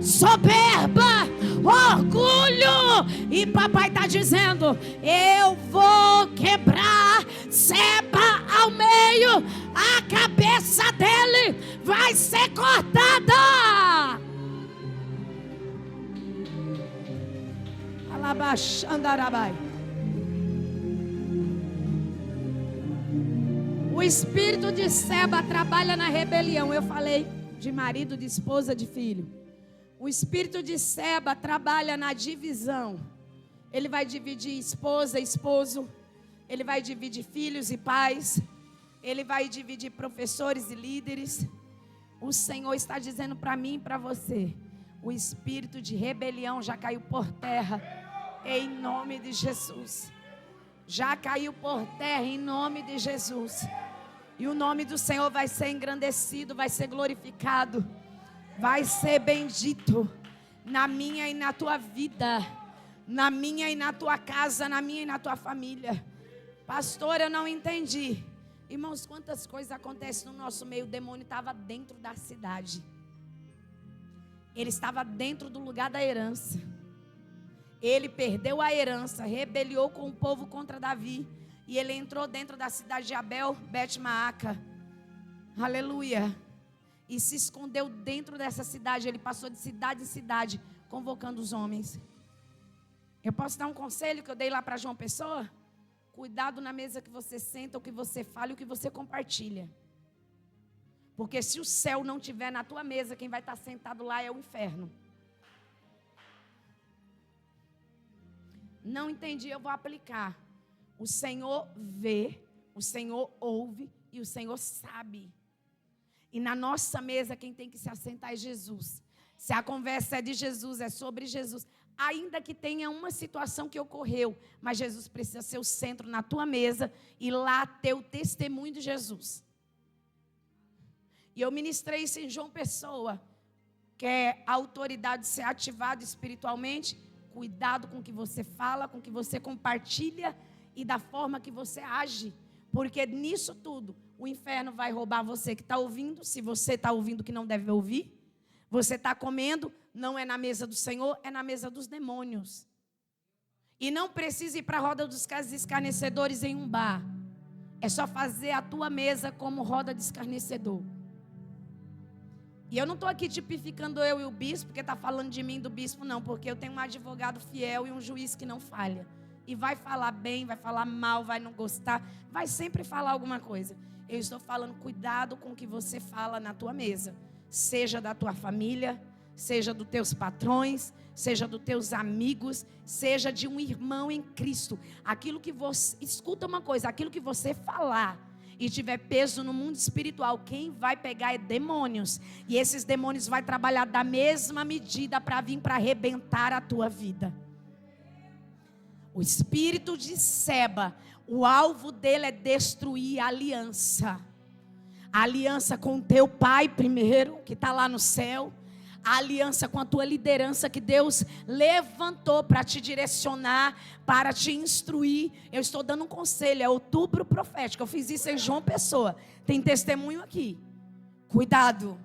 soberba, orgulho. E papai está dizendo, eu vou quebrar Seba ao meio. A cabeça dele vai ser cortada. Alabaxandarabai. O espírito de Seba trabalha na rebelião. Eu falei de marido, de esposa, de filho. O espírito de Seba trabalha na divisão. Ele vai dividir esposa e esposo. Ele vai dividir filhos e pais. Ele vai dividir professores e líderes. O Senhor está dizendo para mim e para você: o espírito de rebelião já caiu por terra, em nome de Jesus. Já caiu por terra, em nome de Jesus. E o nome do Senhor vai ser engrandecido, vai ser glorificado, vai ser bendito na minha e na tua vida, na minha e na tua casa, na minha e na tua família. Pastor, eu não entendi. Irmãos, quantas coisas acontecem no nosso meio. O demônio estava dentro da cidade. Ele estava dentro do lugar da herança. Ele perdeu a herança, rebeliou com o povo contra Davi. E ele entrou dentro da cidade de Abel, Bet-Maaca. Aleluia. E se escondeu dentro dessa cidade. Ele passou de cidade em cidade, convocando os homens. Eu posso dar um conselho que eu dei lá para João Pessoa? Cuidado na mesa que você senta, o que você fala e o que você compartilha. Porque se o céu não estiver na tua mesa, quem vai estar sentado lá é o inferno. Não entendi, eu vou aplicar. O Senhor vê, o Senhor ouve e o Senhor sabe. E na nossa mesa quem tem que se assentar é Jesus. Se a conversa é de Jesus, é sobre Jesus. Ainda que tenha uma situação que ocorreu, mas Jesus precisa ser o centro na tua mesa e lá ter o testemunho de Jesus. E eu ministrei isso em João Pessoa, que é a autoridade ser ativada espiritualmente. Cuidado com o que você fala, com o que você compartilha e da forma que você age. Porque nisso tudo, o inferno vai roubar você que está ouvindo, se você está ouvindo que não deve ouvir. Você está comendo, não é na mesa do Senhor, é na mesa dos demônios. E não precisa ir para a roda dos escarnecedores em um bar. É só fazer a tua mesa como roda de escarnecedor. E eu não estou aqui tipificando eu e o bispo, porque está falando de mim e do bispo, não. Porque eu tenho um advogado fiel e um juiz que não falha. E vai falar bem, vai falar mal, vai não gostar, vai sempre falar alguma coisa. Eu estou falando, cuidado com o que você fala na tua mesa. Seja da tua família, seja dos teus patrões, seja dos teus amigos, seja de um irmão em Cristo. Aquilo que você, escuta uma coisa, aquilo que você falar e tiver peso no mundo espiritual, quem vai pegar é demônios. E esses demônios vão trabalhar da mesma medida para vir para arrebentar a tua vida. O espírito de Seba, o alvo dele é destruir a aliança. A aliança com o teu pai primeiro, que está lá no céu. A aliança com a tua liderança que Deus levantou para te direcionar, para te instruir. Eu estou dando um conselho, é outubro profético. Eu fiz isso em João Pessoa. Tem testemunho aqui. Cuidado.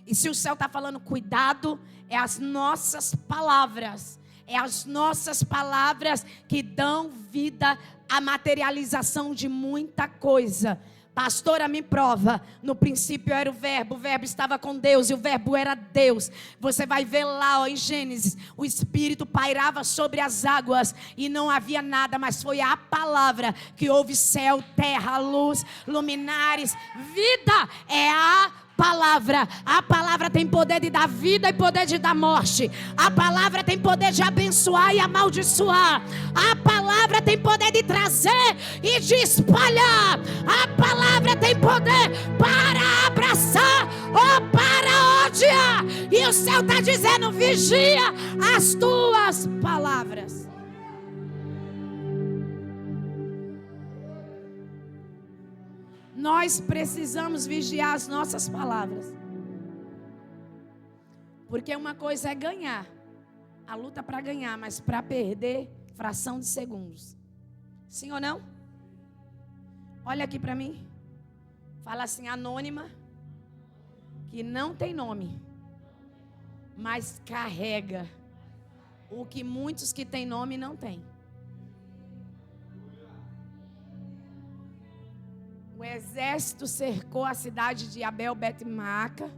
E se o céu está falando cuidado, é as nossas palavras. É as nossas palavras que dão vida à materialização de muita coisa. Pastora, me prova. No princípio era o verbo estava com Deus e o verbo era Deus. Você vai ver lá em Gênesis, o Espírito pairava sobre as águas e não havia nada, mas foi a palavra que houve céu, terra, luz, luminares, vida. É a palavra tem poder de dar vida e poder de dar morte. A palavra tem poder de abençoar e amaldiçoar. A palavra tem poder de trazer e de espalhar. A palavra tem poder para abraçar ou para odiar. E o céu está dizendo, vigia as tuas palavras. Nós precisamos vigiar as nossas palavras. Porque uma coisa é ganhar. A luta para ganhar, mas para perder, fração de segundos. Sim ou não? Olha aqui para mim. Fala assim, anônima, que não tem nome, mas carrega o que muitos que têm nome não têm. O exército cercou a cidade de Abel Bet-Maaca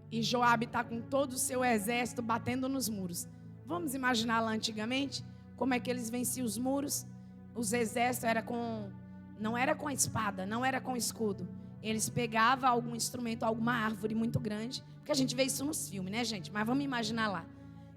e Joabe está com todo o seu exército batendo nos muros. Vamos imaginar lá antigamente como é que eles venciam os muros. Os exércitos não era com a espada, não era com escudo. Eles pegavam algum instrumento, alguma árvore muito grande, porque a gente vê isso nos filmes, né, gente? Mas vamos imaginar lá.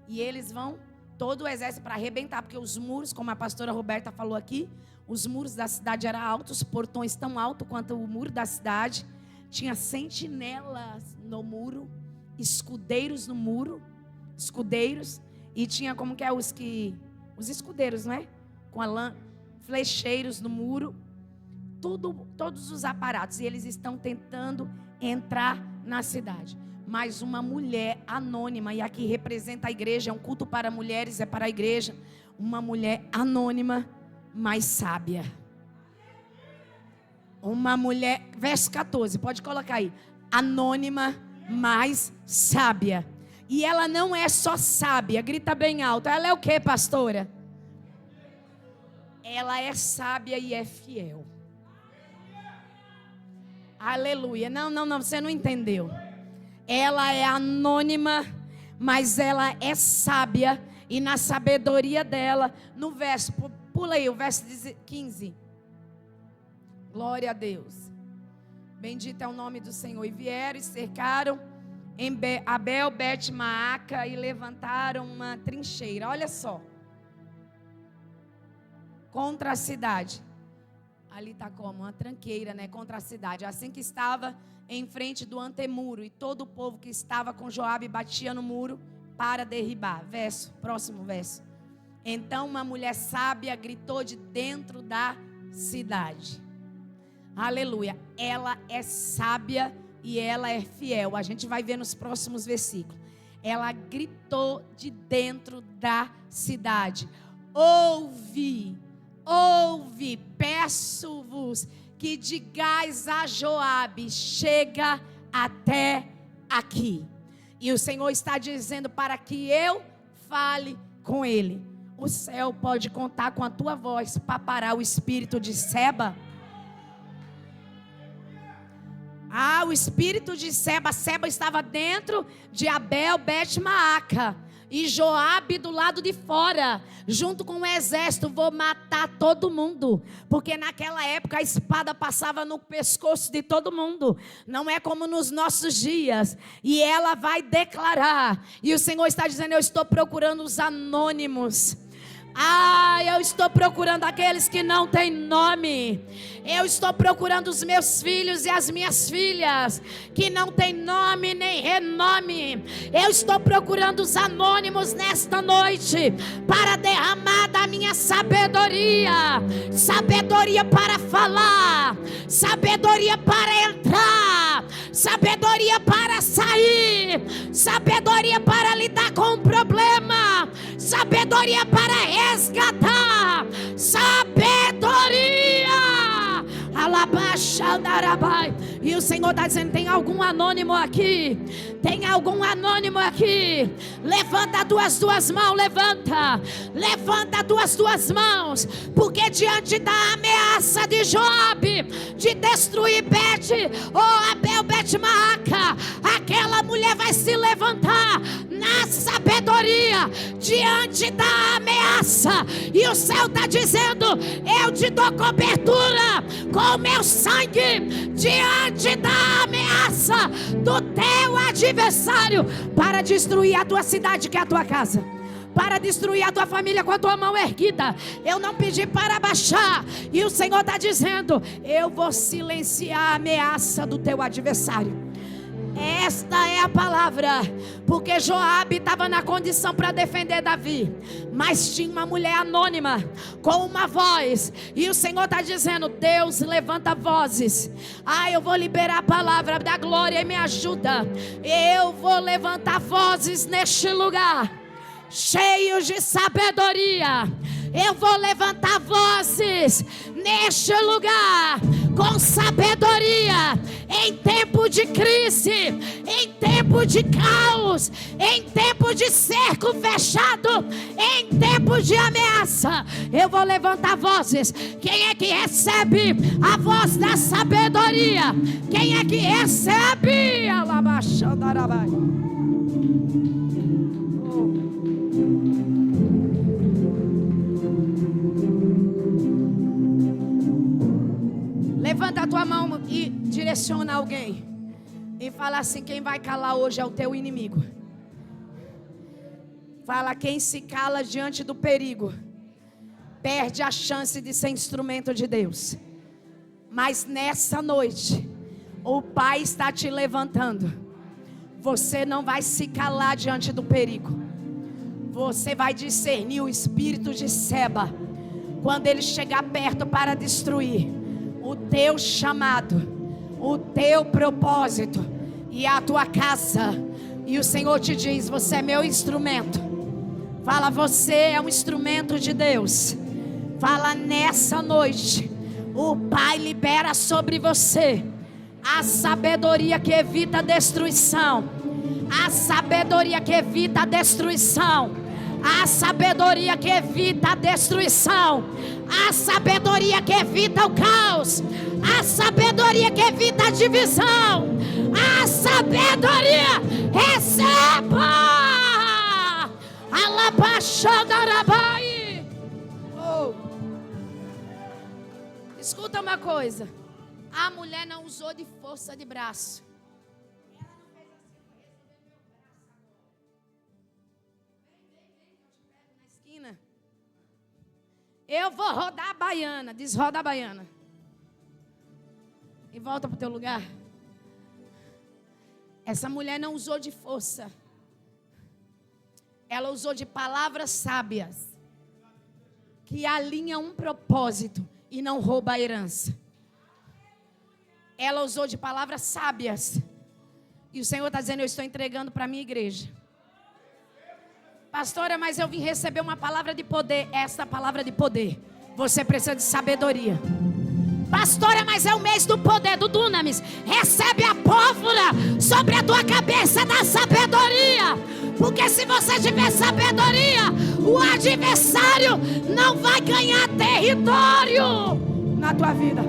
E eles vão, todo o exército para arrebentar, porque os muros, como a pastora Roberta falou aqui, os muros da cidade eram altos, os portões tão altos quanto o muro da cidade. Tinha sentinelas no muro, escudeiros no muro, escudeiros. E tinha como que é os escudeiros, não é? Com flecheiros no muro. Todos os aparatos. E eles estão tentando entrar na cidade. Mas uma mulher anônima, e aqui representa a igreja, é um culto para mulheres, é para a igreja. Uma mulher anônima, mais sábia. Uma mulher, verso 14, pode colocar aí. Anônima, mais sábia. E ela não é só sábia, grita bem alto. Ela é o que, pastora? Ela é sábia e é fiel. Aleluia. Não, você não entendeu. Ela é anônima, mas ela é sábia. E na sabedoria dela, no verso, pula aí o verso 15. Glória a Deus. Bendito é o nome do Senhor. E vieram e cercaram em Abel Bet-Maaca e levantaram uma trincheira. Olha só. Contra a cidade. Ali está como uma tranqueira, né? Contra a cidade. Assim que estava em frente do antemuro. E todo o povo que estava com Joabe batia no muro para derribar. Próximo verso. Então uma mulher sábia gritou de dentro da cidade. Aleluia. Ela é sábia e ela é fiel. A gente vai ver nos próximos versículos. Ela gritou de dentro da cidade: ouve, ouve, peço-vos que digais a Joabe: chega até aqui. E o Senhor está dizendo para que eu fale com ele. O céu pode contar com a tua voz para parar o espírito de Seba? O espírito de Seba. Seba estava dentro de Abel Bet-Maaca, e Joabe do lado de fora, junto com o exército. Vou matar todo mundo, porque naquela época a espada passava no pescoço de todo mundo. Não é como nos nossos dias. E ela vai declarar, e o Senhor está dizendo: eu estou procurando os anônimos. Eu estou procurando aqueles que não têm nome. Eu estou procurando os meus filhos e as minhas filhas que não têm nome nem renome. Eu estou procurando os anônimos nesta noite para derramar da minha sabedoria. Sabedoria para falar, sabedoria para entrar, sabedoria para sair, sabedoria para lidar com o problema, sabedoria para resgatar, sabedoria. E o Senhor está dizendo: tem algum anônimo aqui? Tem algum anônimo aqui? Levanta as tuas mãos, levanta as tuas mãos, porque diante da ameaça de Joabe de destruir Abel Bet-Maaca, aquela mulher vai se levantar na sabedoria diante da ameaça. E o céu está dizendo: eu te dou cobertura com o meu sangue diante da ameaça do teu adversário, para destruir a tua cidade, que é a tua casa, para destruir a tua família com a tua mão erguida. Eu não pedi para baixar. E o Senhor está dizendo: eu vou silenciar a ameaça do teu adversário. Esta é a palavra, porque Joabe estava na condição para defender Davi, mas tinha uma mulher anônima com uma voz, e o Senhor está dizendo: Deus, levanta vozes. Eu vou liberar a palavra da glória e me ajuda. Eu vou levantar vozes neste lugar, cheios de sabedoria. Eu vou levantar vozes neste lugar com sabedoria, em tempo de crise, em tempo de caos, em tempo de cerco fechado, em tempo de ameaça. Eu vou levantar vozes. Quem é que recebe a voz da sabedoria? Quem é que recebe? Alabaxandarabai. Levanta a tua mão e direciona alguém e fala assim: quem vai calar hoje é o teu inimigo. Fala: quem se cala diante do perigo perde a chance de ser instrumento de Deus. Mas nessa noite o Pai está te levantando. Você não vai se calar diante do perigo. Você vai discernir o espírito de Seba quando ele chegar perto para destruir o teu chamado, o teu propósito e a tua casa. E o Senhor te diz: você é meu instrumento. Fala: você é um instrumento de Deus. Fala: nessa noite o Pai libera sobre você a sabedoria que evita a destruição, a sabedoria que evita a destruição, a sabedoria que evita a destruição, a sabedoria que evita o caos, a sabedoria que evita a divisão, a sabedoria. Receba! Alabaxandarabai. Escuta uma coisa: a mulher não usou de força de braço. Eu vou rodar a baiana. Desroda a baiana e volta para o teu lugar. Essa mulher não usou de força. Ela usou de palavras sábias que alinham um propósito e não rouba a herança. Ela usou de palavras sábias E o Senhor está dizendo, eu estou entregando para a minha igreja. Pastora, mas eu vim receber uma palavra de poder. Essa palavra de poder, você precisa de sabedoria. Pastora, mas é o mês do poder, do dunamis. Recebe a pólvora sobre a tua cabeça da sabedoria. Porque se você tiver sabedoria, o adversário não vai ganhar território na tua vida.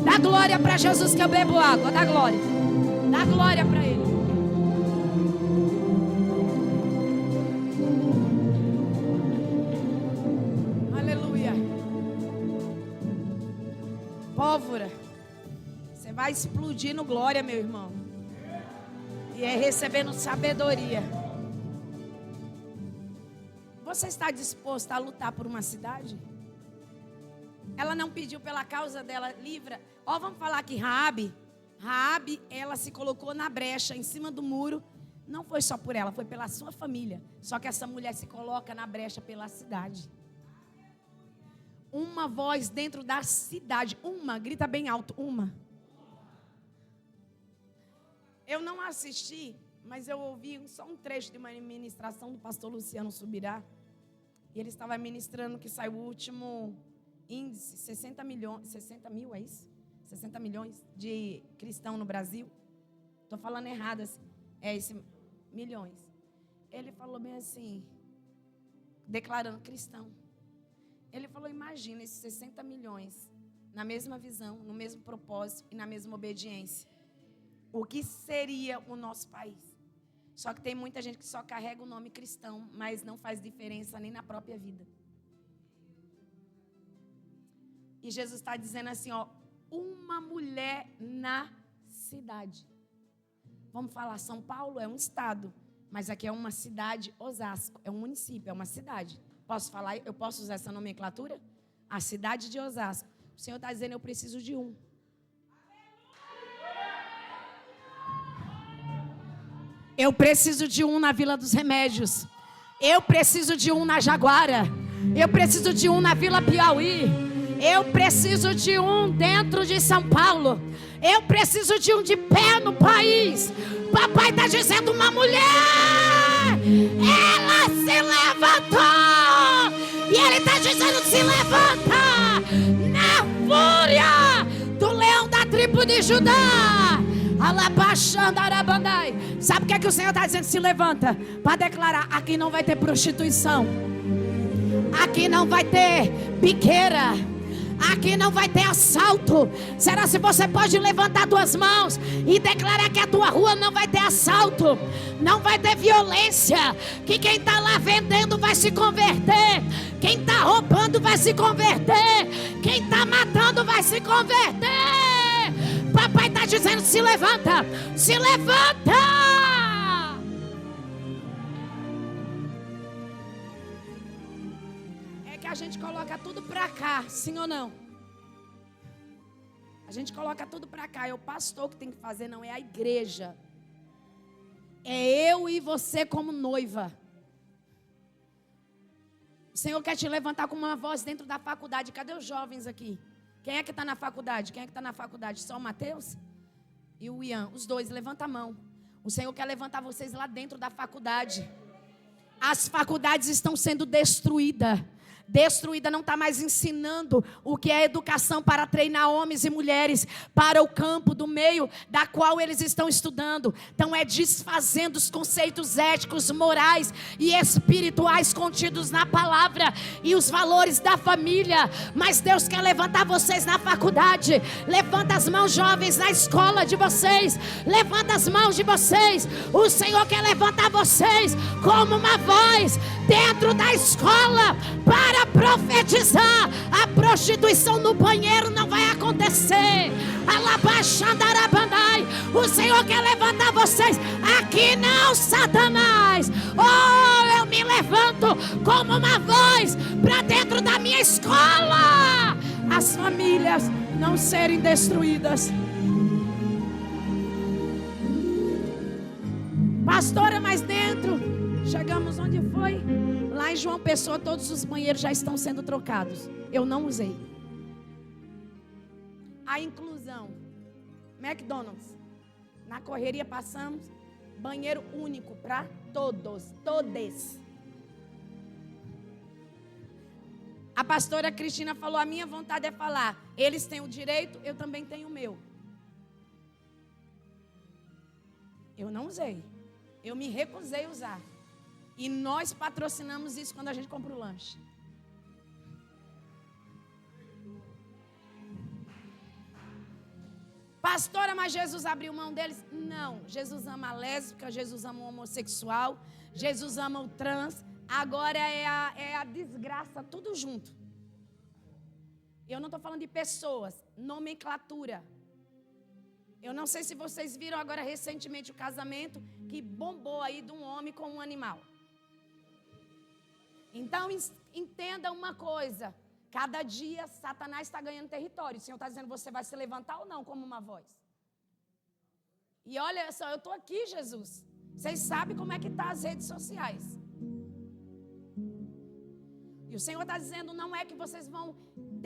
Dá glória para Jesus que eu bebo água. Dá glória. Dá glória para Ele. Aleluia. Pólvora. Você vai explodir no glória, meu irmão. E é recebendo sabedoria. Você está disposto a lutar por uma cidade? Ela não pediu pela causa dela, livra. Ó, vamos falar aqui, Raabe, ela se colocou na brecha, em cima do muro. Não foi só por ela, foi pela sua família. Só que essa mulher se coloca na brecha pela cidade. Uma voz dentro da cidade. Uma, grita bem alto, uma. Eu não assisti, mas eu ouvi só um trecho de uma ministração do pastor Luciano Subirá. E ele estava ministrando que saiu o último índice, 60 mil, é isso? 60 milhões de cristãos no Brasil. Estou falando errado assim. É esse, milhões. Ele falou bem assim, declarando cristão. Ele falou, imagina esses 60 milhões na mesma visão, no mesmo propósito e na mesma obediência. O que seria o nosso país? Só que tem muita gente que só carrega o nome cristão, mas não faz diferença nem na própria vida. E Jesus está dizendo assim, ó, uma mulher na cidade. Vamos falar, São Paulo é um estado, mas aqui é uma cidade, Osasco, é um município, é uma cidade. Posso falar, eu posso usar essa nomenclatura? A cidade de Osasco. O Senhor está dizendo, eu preciso de um. Eu preciso de um na Vila dos Remédios. Eu preciso de um na Jaguara. Eu preciso de um na Vila Piauí. Eu preciso de um dentro de São Paulo. Eu preciso de um de pé no país. Papai está dizendo, uma mulher, ela se levantou. E Ele está dizendo, se levanta na fúria do leão da tribo de Judá. Sabe o que é que o Senhor está dizendo? Se levanta para declarar, aqui não vai ter prostituição, aqui não vai ter biqueira, aqui não vai ter assalto. Será se você pode levantar duas mãos e declarar que a tua rua não vai ter assalto, não vai ter violência, que quem está lá vendendo vai se converter, quem está roubando vai se converter, quem está matando vai se converter. Papai está dizendo, se levanta, se levanta. É que a gente coloca tudo para cá, sim ou não? A gente coloca tudo para cá, é o pastor que tem que fazer, não é a igreja. É eu e você como noiva. O Senhor quer te levantar com uma voz dentro da faculdade. Cadê os jovens aqui? Quem é que está na faculdade? Quem é que está na faculdade? Só o Mateus e o Ian. Os dois, levanta a mão. O Senhor quer levantar vocês lá dentro da faculdade. As faculdades estão sendo destruídas. Destruída, não está mais ensinando o que é educação para treinar homens e mulheres para o campo do meio da qual eles estão estudando. Então é desfazendo os conceitos éticos, morais e espirituais contidos na palavra e os valores da família. Mas Deus quer levantar vocês na faculdade. Levanta as mãos, jovens, na escola de vocês. Levanta as mãos de vocês. O Senhor quer levantar vocês como uma voz dentro da escola para profetizar. A prostituição no banheiro não vai acontecer. O Senhor quer levantar vocês. Aqui não, Satanás. Oh, eu me levanto como uma voz para dentro da minha escola. As famílias não serem destruídas. Pastora, mas dentro, chegamos onde foi? Lá em João Pessoa, todos os banheiros já estão sendo trocados. Eu não usei. A inclusão. McDonald's. Na correria passamos. Banheiro único para todos. A pastora Cristina falou, a minha vontade é falar. Eles têm o direito, eu também tenho o meu. Eu não usei. Eu me recusei a usar. E nós patrocinamos isso quando a gente compra o lanche. Pastora, mas Jesus abriu mão deles? Não. Jesus ama a lésbica, Jesus ama o homossexual, Jesus ama o trans. Agora é a desgraça, tudo junto. Eu não estou falando de pessoas, nomenclatura. Eu não sei se vocês viram agora recentemente o casamento que bombou aí de um homem com um animal. Então, entenda uma coisa. Cada dia, Satanás está ganhando território. O Senhor está dizendo, você vai se levantar ou não como uma voz? E olha só, eu estou aqui, Jesus. Vocês sabem como é que estão as redes sociais. E o Senhor está dizendo, não é que vocês vão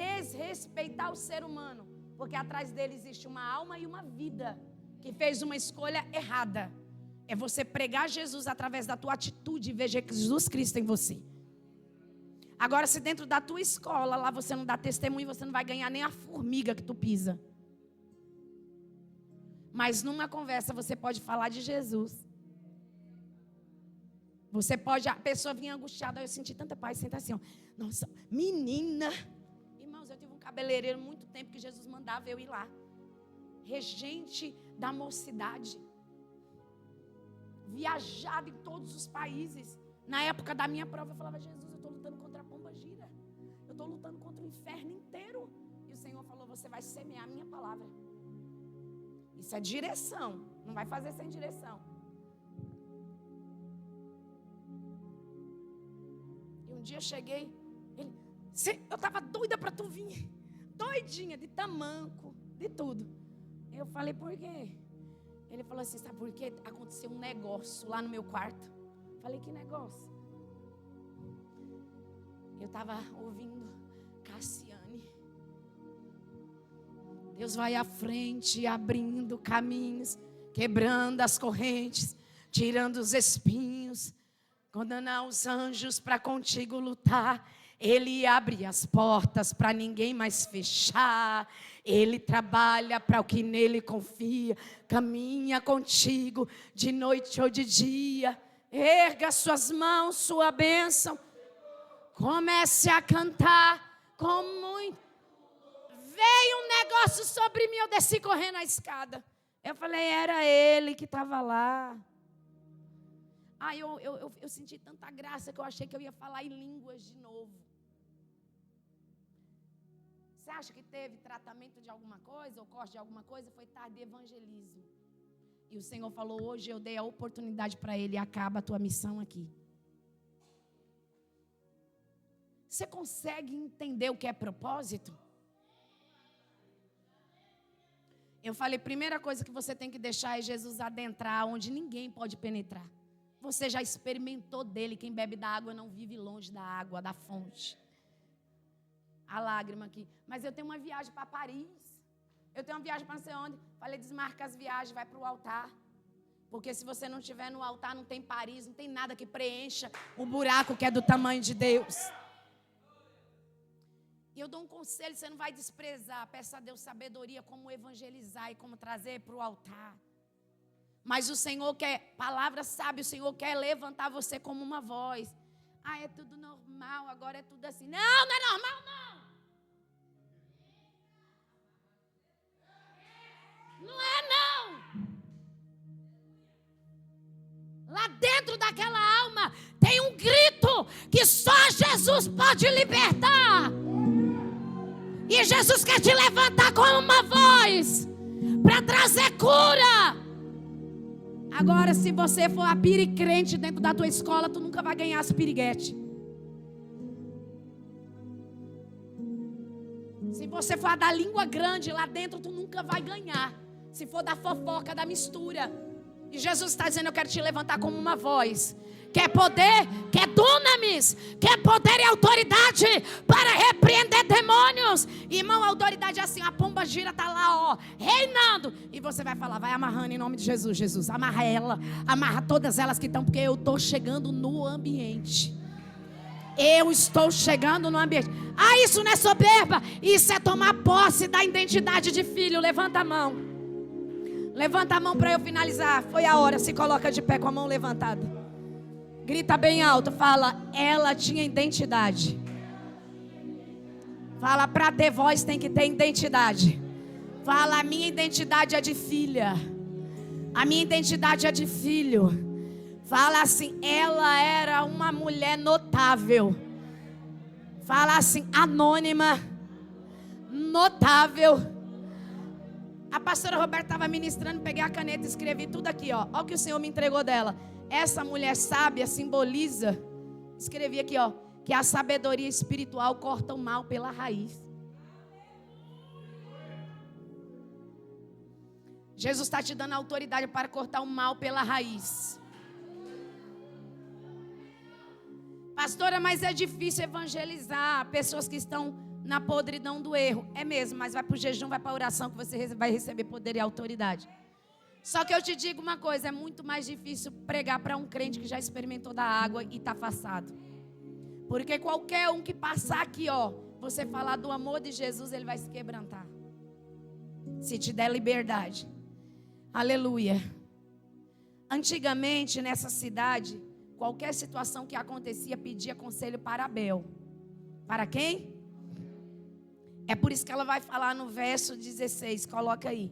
desrespeitar o ser humano. Porque atrás dele existe uma alma e uma vida que fez uma escolha errada. É você pregar Jesus através da tua atitude e ver Jesus Cristo em você. Agora, se dentro da tua escola, lá você não dá testemunho, você não vai ganhar nem a formiga que tu pisa. Mas numa conversa você pode falar de Jesus. Você pode, a pessoa vinha angustiada, eu senti tanta paz, senta assim, ó. Nossa, menina. Irmãos, eu tive um cabeleireiro muito tempo que Jesus mandava eu ir lá. Regente da mocidade. Viajado em todos os países. Na época da minha prova, eu falava, Jesus, eu estou lutando contra a pomba gira. Eu estou lutando contra o inferno inteiro. E o Senhor falou, você vai semear a minha palavra. Isso é direção. Não vai fazer sem direção. E um dia eu cheguei, eu estava doida para tu vir. Doidinha, de tamanco, de tudo. Eu falei, por quê? Ele falou assim, sabe por quê? Aconteceu um negócio lá no meu quarto. Falei, que negócio? Eu estava ouvindo Cassiane. Deus vai à frente, abrindo caminhos, quebrando as correntes, tirando os espinhos, condenar os anjos para contigo lutar. Ele abre as portas para ninguém mais fechar. Ele trabalha para o que nele confia. Caminha contigo de noite ou de dia. Erga suas mãos, sua bênção. Comece a cantar com muito. Veio um negócio sobre mim, eu desci correndo a escada. Eu falei, era ele que estava lá. Eu senti tanta graça que eu achei que eu ia falar em línguas de novo. Você acha que teve tratamento de alguma coisa, ou corte de alguma coisa? Foi tarde de evangelismo. E o Senhor falou, hoje eu dei a oportunidade para ele, acaba a tua missão aqui. Você consegue entender o que é propósito? Eu falei, primeira coisa que você tem que deixar é Jesus adentrar onde ninguém pode penetrar. Você já experimentou dele, quem bebe da água não vive longe da água, da fonte. A lágrima aqui. Mas eu tenho uma viagem para Paris. Eu tenho uma viagem para não sei onde. Falei, desmarca as viagens, vai para o altar. Porque se você não estiver no altar, não tem Paris, não tem nada que preencha o buraco que é do tamanho de Deus. E eu dou um conselho, você não vai desprezar. Peça a Deus sabedoria como evangelizar e como trazer para o altar. Mas o Senhor quer, palavra sábia, o Senhor quer levantar você como uma voz. Ah, é tudo normal, agora é tudo assim. Não, não é normal, não. Não é, não. Lá dentro daquela alma tem um grito que só Jesus pode libertar. E Jesus quer te levantar como uma voz para trazer cura. Agora, se você for a piricrente dentro da tua escola, tu nunca vai ganhar as piriguete. Se você for a da língua grande lá dentro, tu nunca vai ganhar. Se for da fofoca, da mistura. E Jesus está dizendo, eu quero te levantar como uma voz. Quer poder? Quer dunamis? Quer poder e autoridade para repreender demônios? Irmão, a autoridade é assim, a pomba gira. mentira está lá, ó, reinando. E você vai falar, vai amarrando em nome de Jesus. Jesus, amarra ela, amarra todas elas que estão, porque eu estou chegando no ambiente. Eu estou chegando no ambiente. Ah, isso não é soberba. Isso é tomar posse da identidade de filho. Levanta a mão. Levanta a mão para eu finalizar. Foi a hora. Se coloca de pé com a mão levantada. Grita bem alto. Fala, ela tinha identidade. Fala, para ter voz tem que ter identidade. Fala, a minha identidade é de filha. A minha identidade é de filho. Fala assim, ela era uma mulher notável. Fala assim, anônima, notável. A pastora Roberta estava ministrando, peguei a caneta e escrevi tudo aqui, ó. Olha o que o Senhor me entregou dela. Essa mulher sábia simboliza, escrevi aqui, ó, que a sabedoria espiritual corta o mal pela raiz. Jesus está te dando autoridade para cortar o mal pela raiz. Pastora, mas é difícil evangelizar pessoas que estão na podridão do erro. É mesmo, mas vai para o jejum, vai para a oração que você vai receber poder e autoridade. Só que eu te digo uma coisa, é muito mais difícil pregar para um crente que já experimentou da água e está afastado. Porque qualquer um que passar aqui, ó, você falar do amor de Jesus, ele vai se quebrantar. Se te der liberdade. Aleluia. Antigamente, nessa cidade, qualquer situação que acontecia, pedia conselho para Abel. Para quem? É por isso que ela vai falar no verso 16. Coloca aí.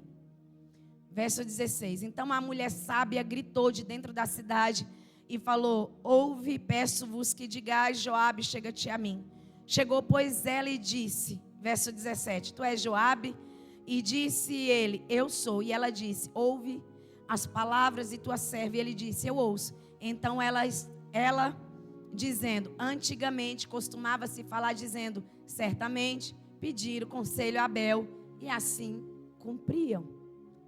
Verso 16. Então a mulher sábia gritou de dentro da cidade e falou, ouve, peço-vos que digais, Joabe, chega-te a mim. Chegou, pois, ela e disse, verso 17, tu és Joabe? E disse ele, eu sou. E ela disse, ouve as palavras de tua serva. E ele disse, eu ouço. Então ela dizendo, antigamente costumava-se falar dizendo, certamente pediram conselho a Abel e assim cumpriam.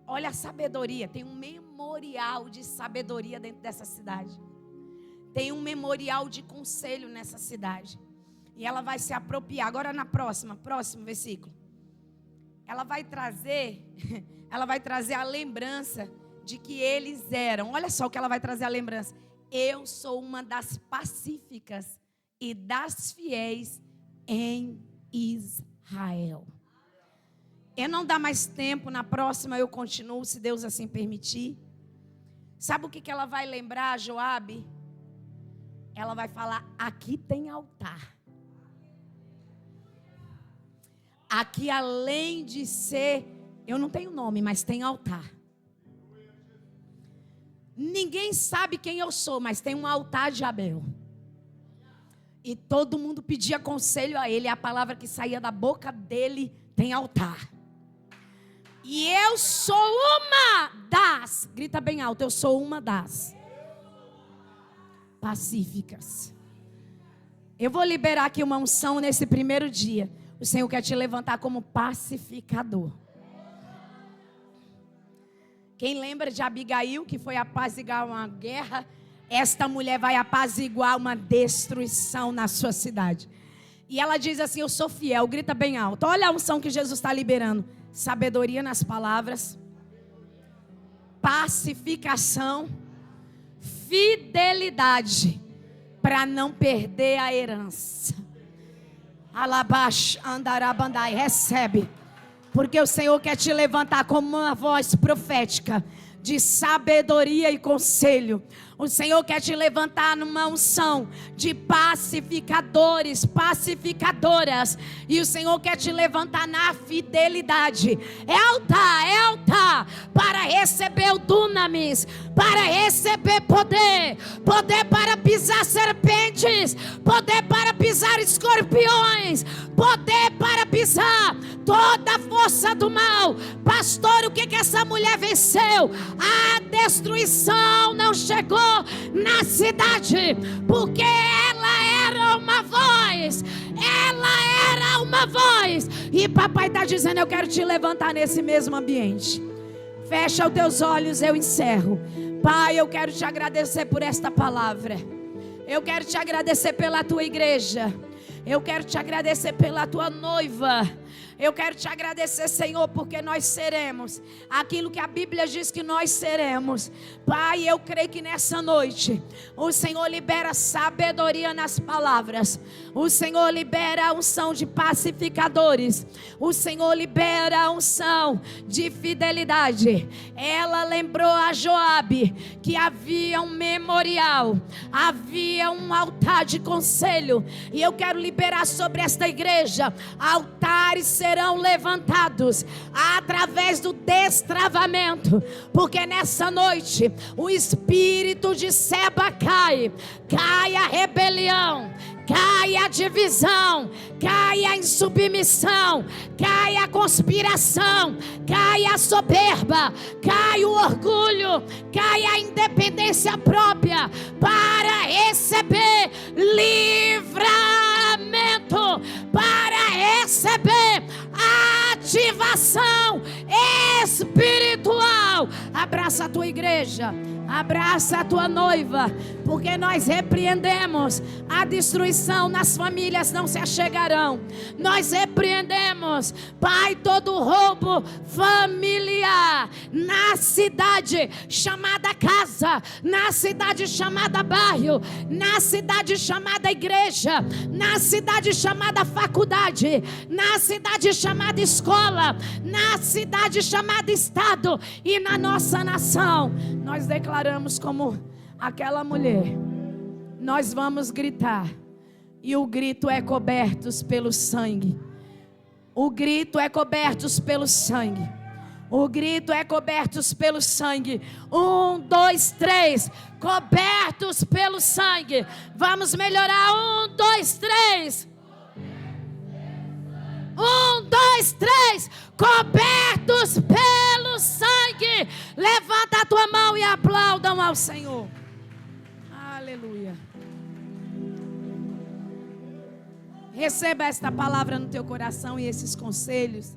Olha a sabedoria, tem um memorial de sabedoria dentro dessa cidade. Tem um memorial de conselho nessa cidade. E ela vai se apropriar. Agora próximo versículo. Ela vai trazer a lembrança de que eles eram. Olha só o que ela vai trazer a lembrança. Eu sou uma das pacíficas e das fiéis em Israel. Eu não dá mais tempo, na próxima eu continuo, se Deus assim permitir. Sabe o que ela vai lembrar, Joabe? Ela vai falar, aqui tem altar. Aqui além de ser, eu não tenho nome, mas tem altar. Ninguém sabe quem eu sou, mas tem um altar de Abel. E todo mundo pedia conselho a ele. A palavra que saía da boca dele tem altar. E eu sou uma das, grita bem alto, eu sou uma das pacíficas. Eu vou liberar aqui uma unção nesse primeiro dia. O Senhor quer te levantar como pacificador. Quem lembra de Abigail, que foi apaziguar uma guerra? Esta mulher vai apaziguar uma destruição na sua cidade. E ela diz assim, eu sou fiel, grita bem alto. Olha a unção que Jesus está liberando. Sabedoria nas palavras, pacificação, fidelidade, para não perder a herança. Alabash, andarabandai, recebe. Porque o Senhor quer te levantar como uma voz profética de sabedoria e conselho. O Senhor quer te levantar numa unção de pacificadores, pacificadoras. E o Senhor quer te levantar na fidelidade. É altar para receber o dunamis, para receber poder. Poder para pisar serpentes, poder para pisar escorpiões, poder para pisar toda a força do mal. Pastor, o que essa mulher venceu? A destruição não chegou na cidade, porque ela era uma voz. Ela era uma voz. E papai está dizendo, eu quero te levantar nesse mesmo ambiente. Fecha os teus olhos, eu encerro. Pai, eu quero te agradecer por esta palavra. Eu quero te agradecer pela tua igreja. Eu quero te agradecer pela tua noiva. Eu quero te agradecer, Senhor, porque nós seremos aquilo que a Bíblia diz que nós seremos. Pai, eu creio que nessa noite o Senhor libera sabedoria nas palavras. O Senhor libera a unção de pacificadores. O Senhor libera a unção de fidelidade. Ela lembrou a Joabe que havia um memorial, havia um altar de conselho. E eu quero liberar sobre esta igreja: altares serão levantados através do destravamento, porque nessa noite o espírito de Seba cai a rebelião, cai a divisão, cai a insubmissão, cai a conspiração, cai a soberba, cai o orgulho, cai a independência própria, para receber livramento, para receber ativação espiritual. Abraça a tua igreja, abraça a tua noiva, porque nós repreendemos a destruição. Nas famílias não se achegarão. Nós repreendemos, Pai, todo roubo familiar na cidade chamada casa, na cidade chamada bairro, na cidade chamada igreja, na cidade chamada faculdade, na cidade chamada escola, na cidade chamada estado e na nossa nação. Nós declaramos como aquela mulher: nós vamos gritar, e o grito é cobertos pelo sangue. O grito é cobertos pelo sangue. O grito é cobertos pelo sangue. 1, 2, 3. Cobertos pelo sangue. Vamos melhorar. 1, 2, 3. 1, 2, 3. Cobertos pelo sangue. Levanta a tua mão e aplaudam ao Senhor. Aleluia. Receba esta palavra no teu coração e esses conselhos.